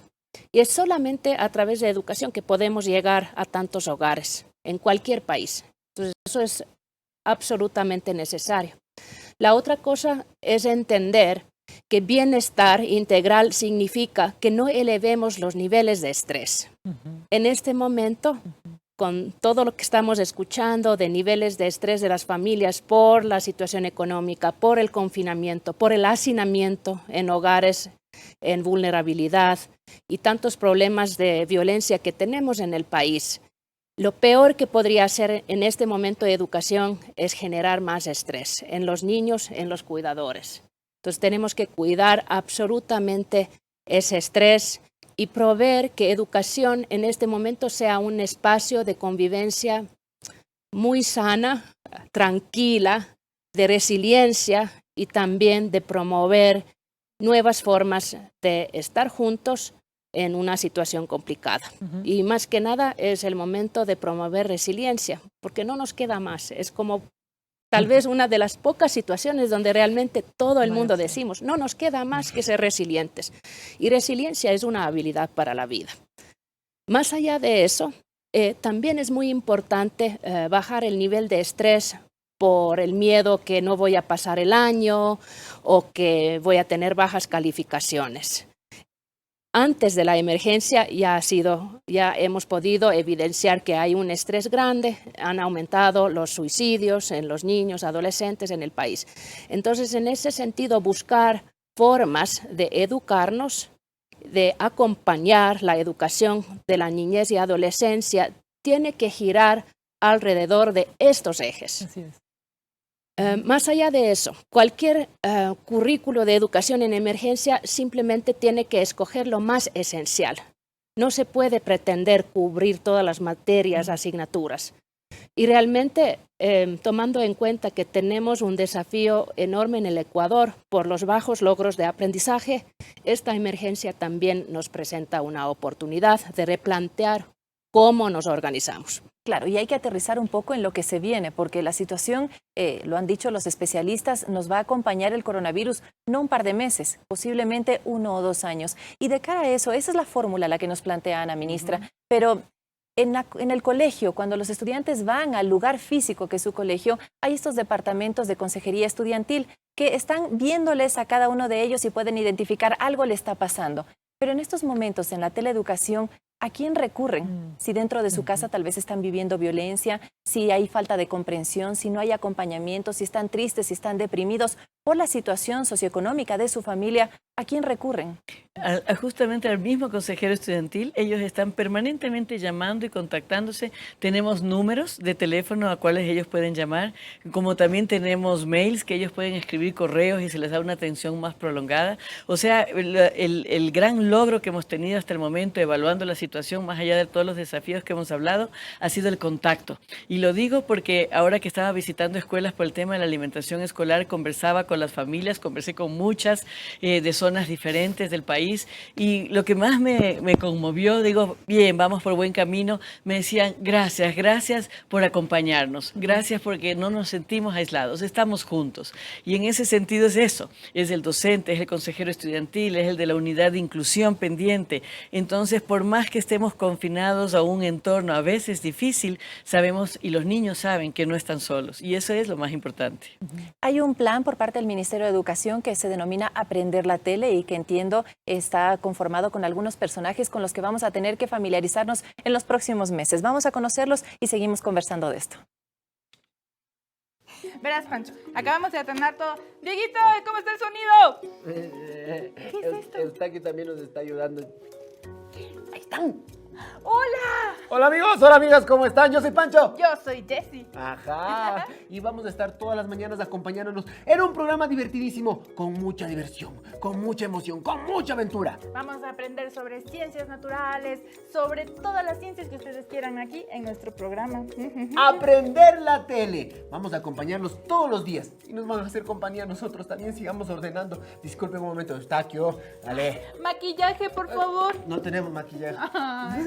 Y es solamente a través de educación que podemos llegar a tantos hogares en cualquier país. Entonces, eso es absolutamente necesario. La otra cosa es entender que bienestar integral significa que no elevemos los niveles de estrés. En este momento, con todo lo que estamos escuchando de niveles de estrés de las familias por la situación económica, por el confinamiento, por el hacinamiento en hogares en vulnerabilidad y tantos problemas de violencia que tenemos en el país, lo peor que podría hacer en este momento de educación es generar más estrés en los niños, en los cuidadores. Entonces tenemos que cuidar absolutamente ese estrés y proveer que educación en este momento sea un espacio de convivencia muy sana, tranquila, de resiliencia y también de promover nuevas formas de estar juntos en una situación complicada. Y más que nada es el momento de promover resiliencia, porque no nos queda más. Es como tal vez una de las pocas situaciones donde realmente todo el mundo decimos, no nos queda más que ser resilientes. Y resiliencia es una habilidad para la vida. Más allá de eso, también es muy importante bajar el nivel de estrés por el miedo que no voy a pasar el año o que voy a tener bajas calificaciones. Antes de la emergencia ya hemos podido evidenciar que hay un estrés grande, han aumentado los suicidios en los niños, adolescentes en el país. Entonces, en ese sentido, buscar formas de educarnos, de acompañar la educación de la niñez y adolescencia, tiene que girar alrededor de estos ejes. Así es. Más allá de eso, cualquier currículo de educación en emergencia simplemente tiene que escoger lo más esencial. No se puede pretender cubrir todas las materias, asignaturas. Y realmente, tomando en cuenta que tenemos un desafío enorme en el Ecuador por los bajos logros de aprendizaje, esta emergencia también nos presenta una oportunidad de replantear cómo nos organizamos. Claro, y hay que aterrizar un poco en lo que se viene, porque la situación, lo han dicho los especialistas, nos va a acompañar el coronavirus no un par de meses, posiblemente 1 o 2 años. Y de cara a eso, esa es la fórmula la que nos plantea Ana, ministra. Pero en el colegio, cuando los estudiantes van al lugar físico que es su colegio, hay estos departamentos de consejería estudiantil que están viéndoles a cada uno de ellos y pueden identificar algo le está pasando. Pero en estos momentos, en la teleeducación, ¿a quién recurren? Si dentro de su casa tal vez están viviendo violencia, si hay falta de comprensión, si no hay acompañamiento, si están tristes, si están deprimidos, por la situación socioeconómica de su familia, ¿a quién recurren? Justamente al mismo consejero estudiantil. Ellos están permanentemente llamando y contactándose. Tenemos números de teléfono a cuales ellos pueden llamar, como también tenemos mails que ellos pueden escribir correos y se les da una atención más prolongada. O sea, el gran logro que hemos tenido hasta el momento evaluando la situación, más allá de todos los desafíos que hemos hablado, ha sido el contacto. Y lo digo porque ahora que estaba visitando escuelas por el tema de la alimentación escolar, conversaba con las familias, conversé con muchas de zonas diferentes del país, y lo que más me conmovió, digo, bien, vamos por buen camino, me decían, gracias por acompañarnos, gracias porque no nos sentimos aislados, estamos juntos. Y en ese sentido es eso, es el docente, es el consejero estudiantil, es el de la unidad de inclusión pendiente. Entonces, por más que estemos confinados a un entorno a veces difícil, sabemos y los niños saben que no están solos, y eso es lo más importante. Hay un plan por parte del Ministerio de Educación que se denomina Aprender la Tele y que entiendo está conformado con algunos personajes con los que vamos a tener que familiarizarnos en los próximos meses. Vamos a conocerlos y seguimos conversando de esto. Verás, Pancho, acabamos de atenar todo. Dieguito, ¿cómo está el sonido? ¿Qué es esto? Eustaquio también nos está ayudando. Ahí están. ¡Hola! Hola amigos, hola amigas, ¿cómo están? Yo soy Pancho. Yo soy Jessie. Ajá. Y vamos a estar todas las mañanas acompañándonos en un programa divertidísimo, con mucha diversión, con mucha emoción, con mucha aventura. Vamos a aprender sobre ciencias naturales, sobre todas las ciencias que ustedes quieran aquí en nuestro programa. Aprender la Tele. Vamos a acompañarlos todos los días y nos van a hacer compañía nosotros también. Sigamos ordenando. Disculpen un momento, Eustaquio. Dale. Maquillaje, por favor. No tenemos maquillaje.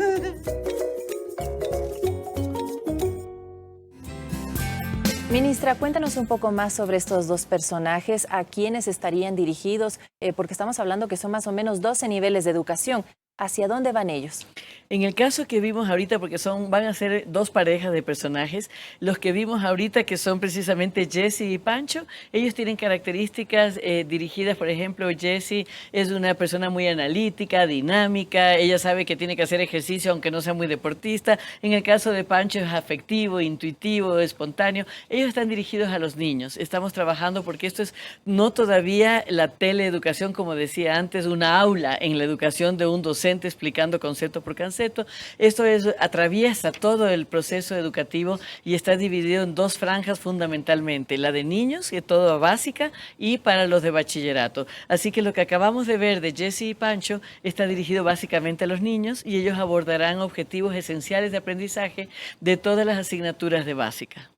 Ministra, cuéntanos un poco más sobre estos dos personajes, a quiénes estarían dirigidos, porque estamos hablando que son más o menos 12 niveles de educación. ¿Hacia dónde van ellos? En el caso que vimos ahorita, porque van a ser dos parejas de personajes, los que vimos ahorita que son precisamente Jessie y Pancho, ellos tienen características dirigidas, por ejemplo, Jessie es una persona muy analítica, dinámica, ella sabe que tiene que hacer ejercicio aunque no sea muy deportista. En el caso de Pancho es afectivo, intuitivo, espontáneo. Ellos están dirigidos a los niños. Estamos trabajando porque esto es no todavía la teleeducación, como decía antes, una aula en la educación de un docente explicando concepto por concepto. Esto atraviesa todo el proceso educativo y está dividido en dos franjas fundamentalmente, la de niños, que es todo básica, y para los de bachillerato. Así que lo que acabamos de ver de Jessie y Pancho está dirigido básicamente a los niños y ellos abordarán objetivos esenciales de aprendizaje de todas las asignaturas de básica.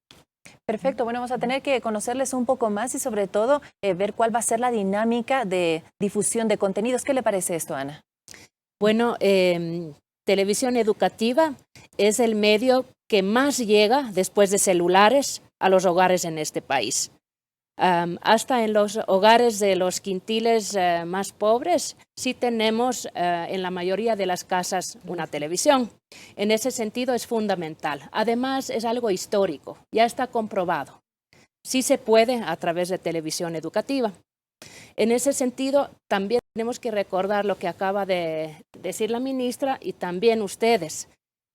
Perfecto, bueno, vamos a tener que conocerles un poco más y sobre todo ver cuál va a ser la dinámica de difusión de contenidos. ¿Qué le parece esto, Ana? Bueno, televisión educativa es el medio que más llega después de celulares a los hogares en este país. Hasta en los hogares de los quintiles más pobres sí tenemos en la mayoría de las casas una televisión. En ese sentido es fundamental. Además es algo histórico, ya está comprobado. Sí se puede a través de televisión educativa. En ese sentido, también tenemos que recordar lo que acaba de decir la ministra y también ustedes,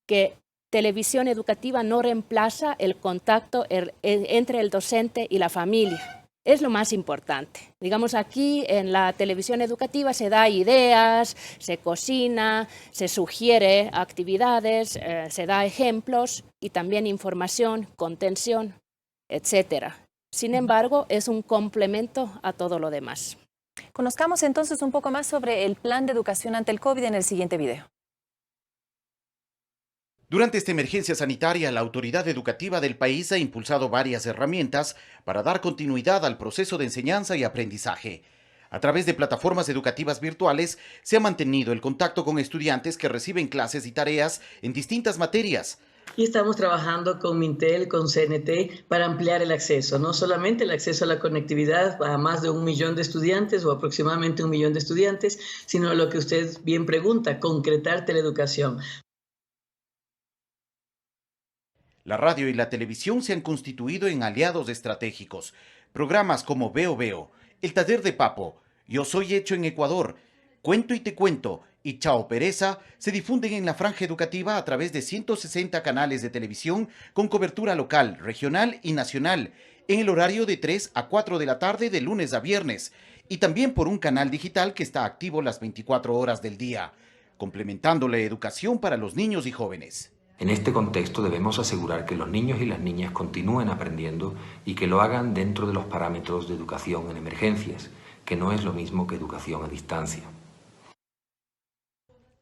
que televisión educativa no reemplaza el contacto entre el docente y la familia. Es lo más importante. Digamos, aquí en la televisión educativa se da ideas, se cocina, se sugiere actividades, se da ejemplos y también información, contención, etcétera. Sin embargo, es un complemento a todo lo demás. Conozcamos entonces un poco más sobre el plan de educación ante el COVID en el siguiente video. Durante esta emergencia sanitaria, la autoridad educativa del país ha impulsado varias herramientas para dar continuidad al proceso de enseñanza y aprendizaje. A través de plataformas educativas virtuales se ha mantenido el contacto con estudiantes que reciben clases y tareas en distintas materias. Y estamos trabajando con Mintel, con CNT, para ampliar el acceso, no solamente el acceso a la conectividad a más de 1 millón de estudiantes o aproximadamente 1 millón de estudiantes, sino lo que usted bien pregunta, concretar teleeducación. La radio y la televisión se han constituido en aliados estratégicos. Programas como Veo Veo, El Taller de Papo, Yo Soy Hecho en Ecuador, Cuento y Te Cuento y Chao Pereza se difunden en la franja educativa a través de 160 canales de televisión con cobertura local, regional y nacional, en el horario de 3 a 4 de la tarde de lunes a viernes y también por un canal digital que está activo las 24 horas del día, complementando la educación para los niños y jóvenes. En este contexto debemos asegurar que los niños y las niñas continúen aprendiendo y que lo hagan dentro de los parámetros de educación en emergencias, que no es lo mismo que educación a distancia.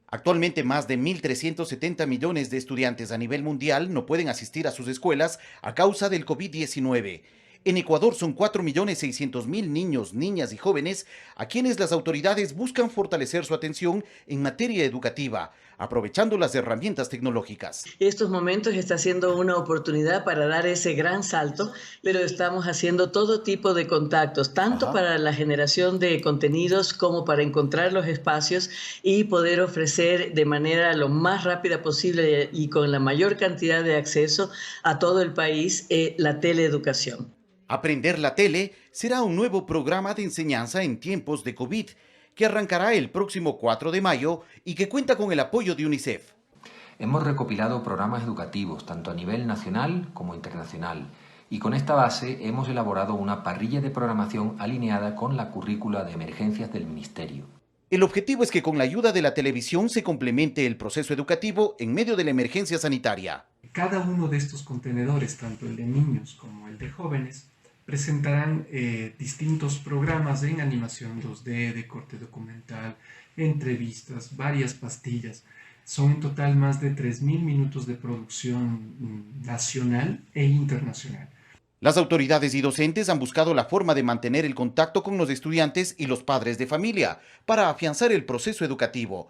Actualmente más de 1.370 millones de estudiantes a nivel mundial no pueden asistir a sus escuelas a causa del COVID-19. En Ecuador son 4.600.000 niños, niñas y jóvenes a quienes las autoridades buscan fortalecer su atención en materia educativa, aprovechando las herramientas tecnológicas. Estos momentos está siendo una oportunidad para dar ese gran salto, pero estamos haciendo todo tipo de contactos, tanto para la generación de contenidos como para encontrar los espacios y poder ofrecer de manera lo más rápida posible y con la mayor cantidad de acceso a todo el país la teleeducación. Aprender la tele será un nuevo programa de enseñanza en tiempos de COVID, que arrancará el próximo 4 de mayo y que cuenta con el apoyo de UNICEF. Hemos recopilado programas educativos tanto a nivel nacional como internacional y con esta base hemos elaborado una parrilla de programación alineada con la currícula de emergencias del Ministerio. El objetivo es que con la ayuda de la televisión se complemente el proceso educativo en medio de la emergencia sanitaria. Cada uno de estos contenedores, tanto el de niños como el de jóvenes, presentarán distintos programas en animación 2D, de corte documental, entrevistas, varias pastillas. Son en total más de 3.000 minutos de producción nacional e internacional. Las autoridades y docentes han buscado la forma de mantener el contacto con los estudiantes y los padres de familia para afianzar el proceso educativo.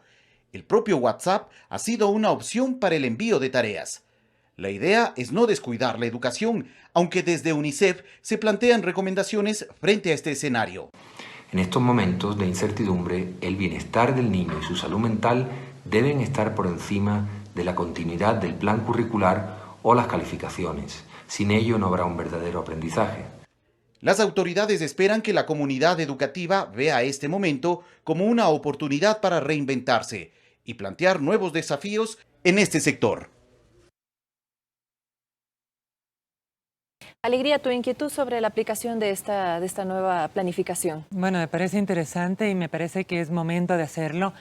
El propio WhatsApp ha sido una opción para el envío de tareas. La idea es no descuidar la educación, aunque desde UNICEF se plantean recomendaciones frente a este escenario. En estos momentos de incertidumbre, el bienestar del niño y su salud mental deben estar por encima de la continuidad del plan curricular o las calificaciones. Sin ello no habrá un verdadero aprendizaje. Las autoridades esperan que la comunidad educativa vea este momento como una oportunidad para reinventarse y plantear nuevos desafíos en este sector. Alegría, tu inquietud sobre la aplicación de esta nueva planificación. Bueno, me parece interesante y me parece que es momento de hacerlo.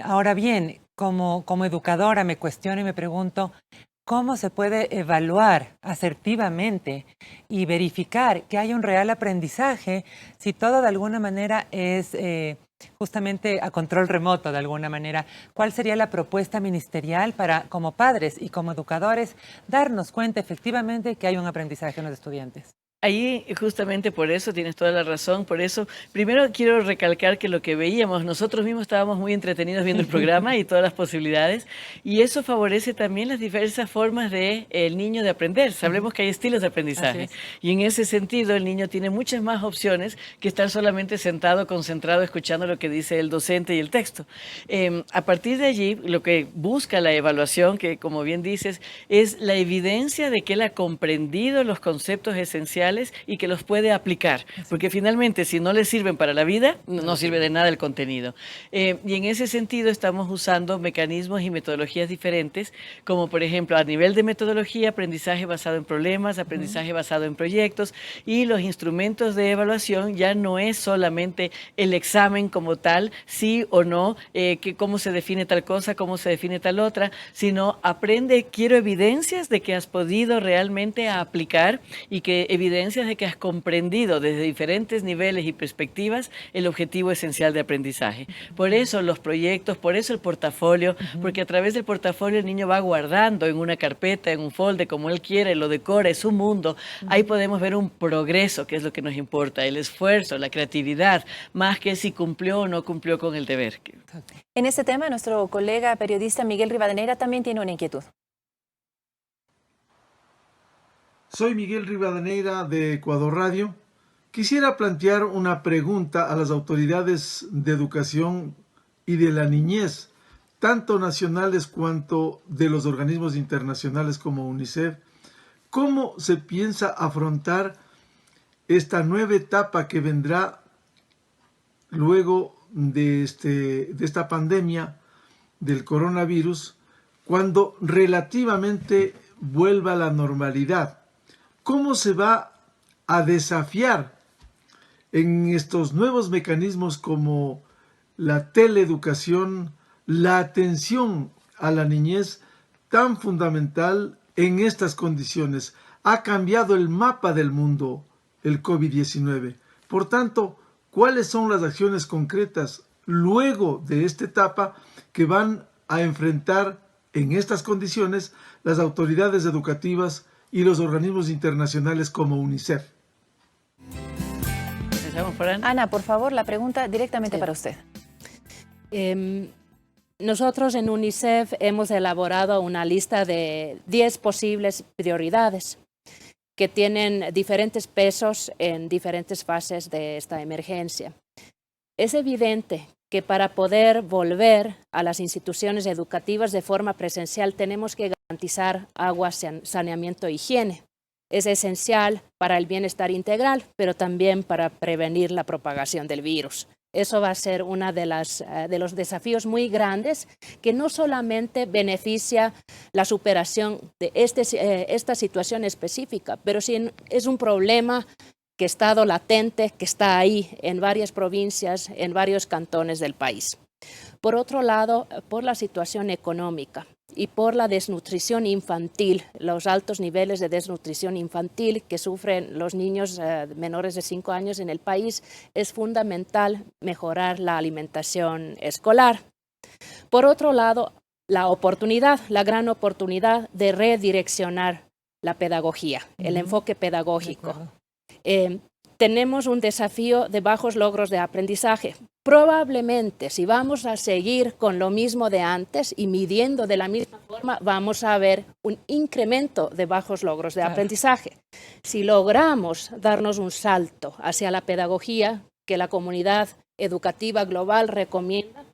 Ahora bien, como educadora me cuestiono y me pregunto, ¿cómo se puede evaluar asertivamente y verificar que hay un real aprendizaje si todo de alguna manera es justamente a control remoto de alguna manera? ¿Cuál sería la propuesta ministerial para, como padres y como educadores, darnos cuenta efectivamente que hay un aprendizaje en los estudiantes? Ahí justamente por eso, tienes toda la razón, por eso primero quiero recalcar que lo que veíamos, nosotros mismos estábamos muy entretenidos viendo el programa y todas las posibilidades, y eso favorece también las diversas formas de el niño de aprender. Sabemos que hay estilos de aprendizaje y en ese sentido el niño tiene muchas más opciones que estar solamente sentado, concentrado, escuchando lo que dice el docente y el texto. A partir de allí, lo que busca la evaluación, que como bien dices, es la evidencia de que él ha comprendido los conceptos esenciales y que los puede aplicar, porque finalmente si no le sirven para la vida, no sirve de nada el contenido. Y en ese sentido estamos usando mecanismos y metodologías diferentes, como por ejemplo a nivel de metodología, aprendizaje basado en problemas, aprendizaje basado en proyectos, y los instrumentos de evaluación ya no es solamente el examen como tal, sí o no, que cómo se define tal cosa, cómo se define tal otra, sino aprende, quiero evidencias de que has podido realmente aplicar y que evidencias de que has comprendido desde diferentes niveles y perspectivas el objetivo esencial de aprendizaje. Por eso los proyectos, por eso el portafolio, porque a través del portafolio el niño va guardando en una carpeta, en un folder, como él quiere, lo decora, es su mundo. Ahí podemos ver un progreso, que es lo que nos importa, el esfuerzo, la creatividad, más que si cumplió o no cumplió con el deber. En este tema, nuestro colega periodista Miguel Rivadeneira también tiene una inquietud. Soy Miguel Rivadeneira de Ecuador Radio. Quisiera plantear una pregunta a las autoridades de educación y de la niñez, tanto nacionales cuanto de los organismos internacionales como UNICEF. ¿Cómo se piensa afrontar esta nueva etapa que vendrá luego de esta pandemia del coronavirus, cuando relativamente vuelva a la normalidad? ¿Cómo se va a desafiar en estos nuevos mecanismos como la teleeducación, la atención a la niñez tan fundamental en estas condiciones. Ha cambiado el mapa del mundo el COVID-19. Por tanto, ¿cuáles son las acciones concretas luego de esta etapa que van a enfrentar en estas condiciones las autoridades educativas y los organismos internacionales como UNICEF? Ana, por favor, la pregunta directamente para usted. Nosotros en UNICEF hemos elaborado una lista de 10 posibles prioridades que tienen diferentes pesos en diferentes fases de esta emergencia. Es evidente que para poder volver a las instituciones educativas de forma presencial tenemos que garantizar agua, saneamiento e higiene. Es esencial para el bienestar integral, pero también para prevenir la propagación del virus. Eso va a ser uno de los desafíos muy grandes que no solamente beneficia la superación de esta situación específica, pero sí es un problema que ha estado latente, que está ahí en varias provincias, en varios cantones del país. Por otro lado, por la situación económica y por la desnutrición infantil, los altos niveles de desnutrición infantil que sufren los niños menores de 5 años en el país, es fundamental mejorar la alimentación escolar. Por otro lado, la gran oportunidad de redireccionar la pedagogía, el enfoque pedagógico. Tenemos un desafío de bajos logros de aprendizaje. Probablemente, si vamos a seguir con lo mismo de antes y midiendo de la misma forma, vamos a ver un incremento de bajos logros de aprendizaje. Si logramos darnos un salto hacia la pedagogía que la comunidad educativa global recomienda,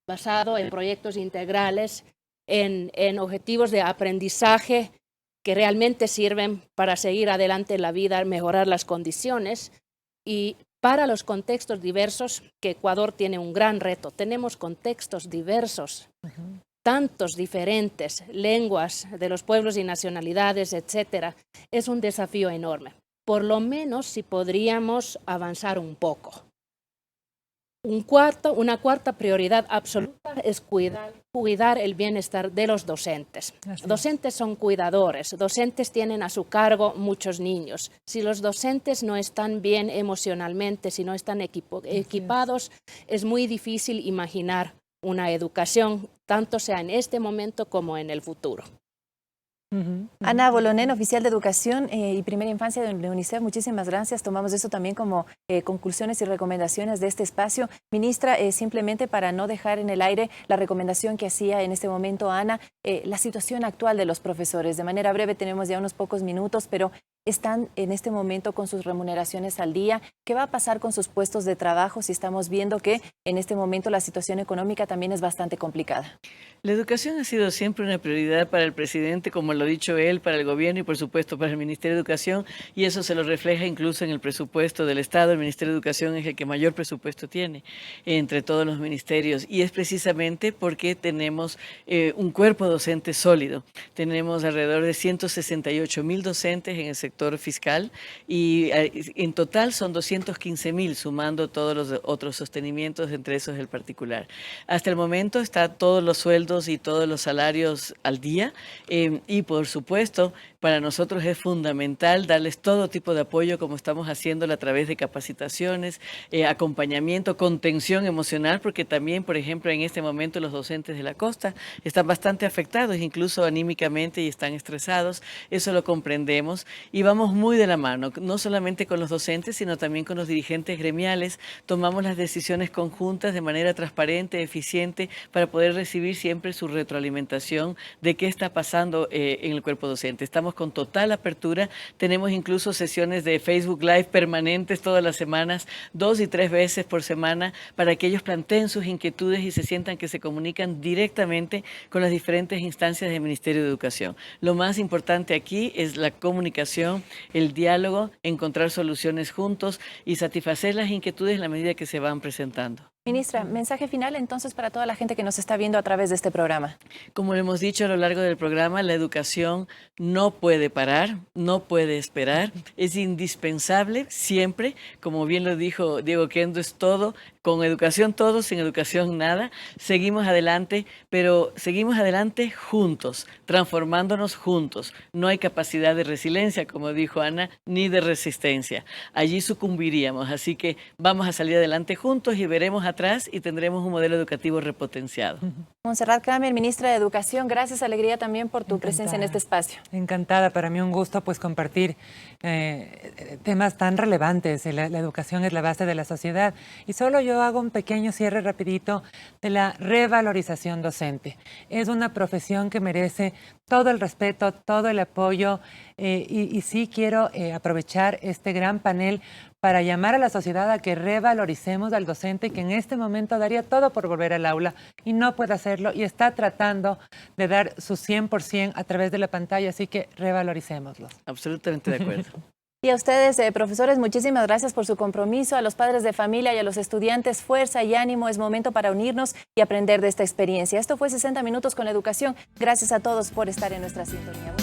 basado en proyectos integrales, en objetivos de aprendizaje que realmente sirven para seguir adelante en la vida, mejorar las condiciones, y para los contextos diversos, que Ecuador tiene un gran reto. Tenemos contextos diversos, tantos diferentes, lenguas de los pueblos y nacionalidades, etcétera. Es un desafío enorme. Por lo menos si podríamos avanzar un poco. Una cuarta prioridad absoluta es cuidar el bienestar de los docentes. Docentes son cuidadores, docentes tienen a su cargo muchos niños. Si los docentes no están bien emocionalmente, si no están equipados, es muy difícil imaginar una educación, tanto sea en este momento como en el futuro. Ana Bolonen, oficial de Educación y Primera Infancia de UNICEF, muchísimas gracias. Tomamos eso también como conclusiones y recomendaciones de este espacio. Ministra, simplemente para no dejar en el aire la recomendación que hacía en este momento Ana, la situación actual de los profesores. De manera breve, tenemos ya unos pocos minutos, pero están en este momento con sus remuneraciones al día. ¿Qué va a pasar con sus puestos de trabajo si estamos viendo que en este momento la situación económica también es bastante complicada? La educación ha sido siempre una prioridad para el presidente, como lo ha dicho él, para el gobierno y por supuesto para el Ministerio de Educación, y eso se lo refleja incluso en el presupuesto del Estado. El Ministerio de Educación es el que mayor presupuesto tiene entre todos los ministerios, y es precisamente porque tenemos un cuerpo docente sólido. Tenemos alrededor de 168.000 docentes en el sector fiscal y en total son 215.000, sumando todos los otros sostenimientos, entre esos el particular. Hasta el momento está todos los sueldos y todos los salarios al día, y por supuesto para nosotros es fundamental darles todo tipo de apoyo, como estamos haciéndolo a través de capacitaciones, acompañamiento, contención emocional, porque también, por ejemplo, en este momento los docentes de la costa están bastante afectados, incluso anímicamente, y están estresados. Eso lo comprendemos y vamos muy de la mano, no solamente con los docentes, sino también con los dirigentes gremiales. Tomamos las decisiones conjuntas de manera transparente, eficiente, para poder recibir siempre su retroalimentación de qué está pasando en el cuerpo docente. Estamos con total apertura, tenemos incluso sesiones de Facebook Live permanentes todas las semanas, 2 y 3 veces por semana, para que ellos planteen sus inquietudes y se sientan que se comunican directamente con las diferentes instancias del Ministerio de Educación. Lo más importante aquí es la comunicación, el diálogo, encontrar soluciones juntos y satisfacer las inquietudes en la medida que se van presentando. Ministra, mensaje final entonces para toda la gente que nos está viendo a través de este programa. Como lo hemos dicho a lo largo del programa, la educación no puede parar, no puede esperar, es indispensable siempre, como bien lo dijo Diego Kendo, es todo, con educación todo, sin educación nada. Seguimos adelante, pero seguimos adelante juntos, transformándonos juntos. No hay capacidad de resiliencia, como dijo Ana, ni de resistencia. Allí sucumbiríamos, así que vamos a salir adelante juntos y veremos atrás y tendremos un modelo educativo repotenciado. Montserrat Cramer, ministra de Educación, gracias, alegría también por tu presencia en este espacio. Encantada, para mí un gusto pues compartir temas tan relevantes. La educación es la base de la sociedad y solo yo hago un pequeño cierre rapidito de la revalorización docente. Es una profesión que merece todo el respeto, todo el apoyo y sí quiero aprovechar este gran panel para llamar a la sociedad a que revaloricemos al docente que en este momento daría todo por volver al aula y no puede hacerlo y está tratando de dar su 100% a través de la pantalla, así que revaloricémoslo. Absolutamente de acuerdo. Y a ustedes, profesores, muchísimas gracias por su compromiso. A los padres de familia y a los estudiantes, fuerza y ánimo. Es momento para unirnos y aprender de esta experiencia. Esto fue 60 Minutos con la Educación. Gracias a todos por estar en nuestra sintonía.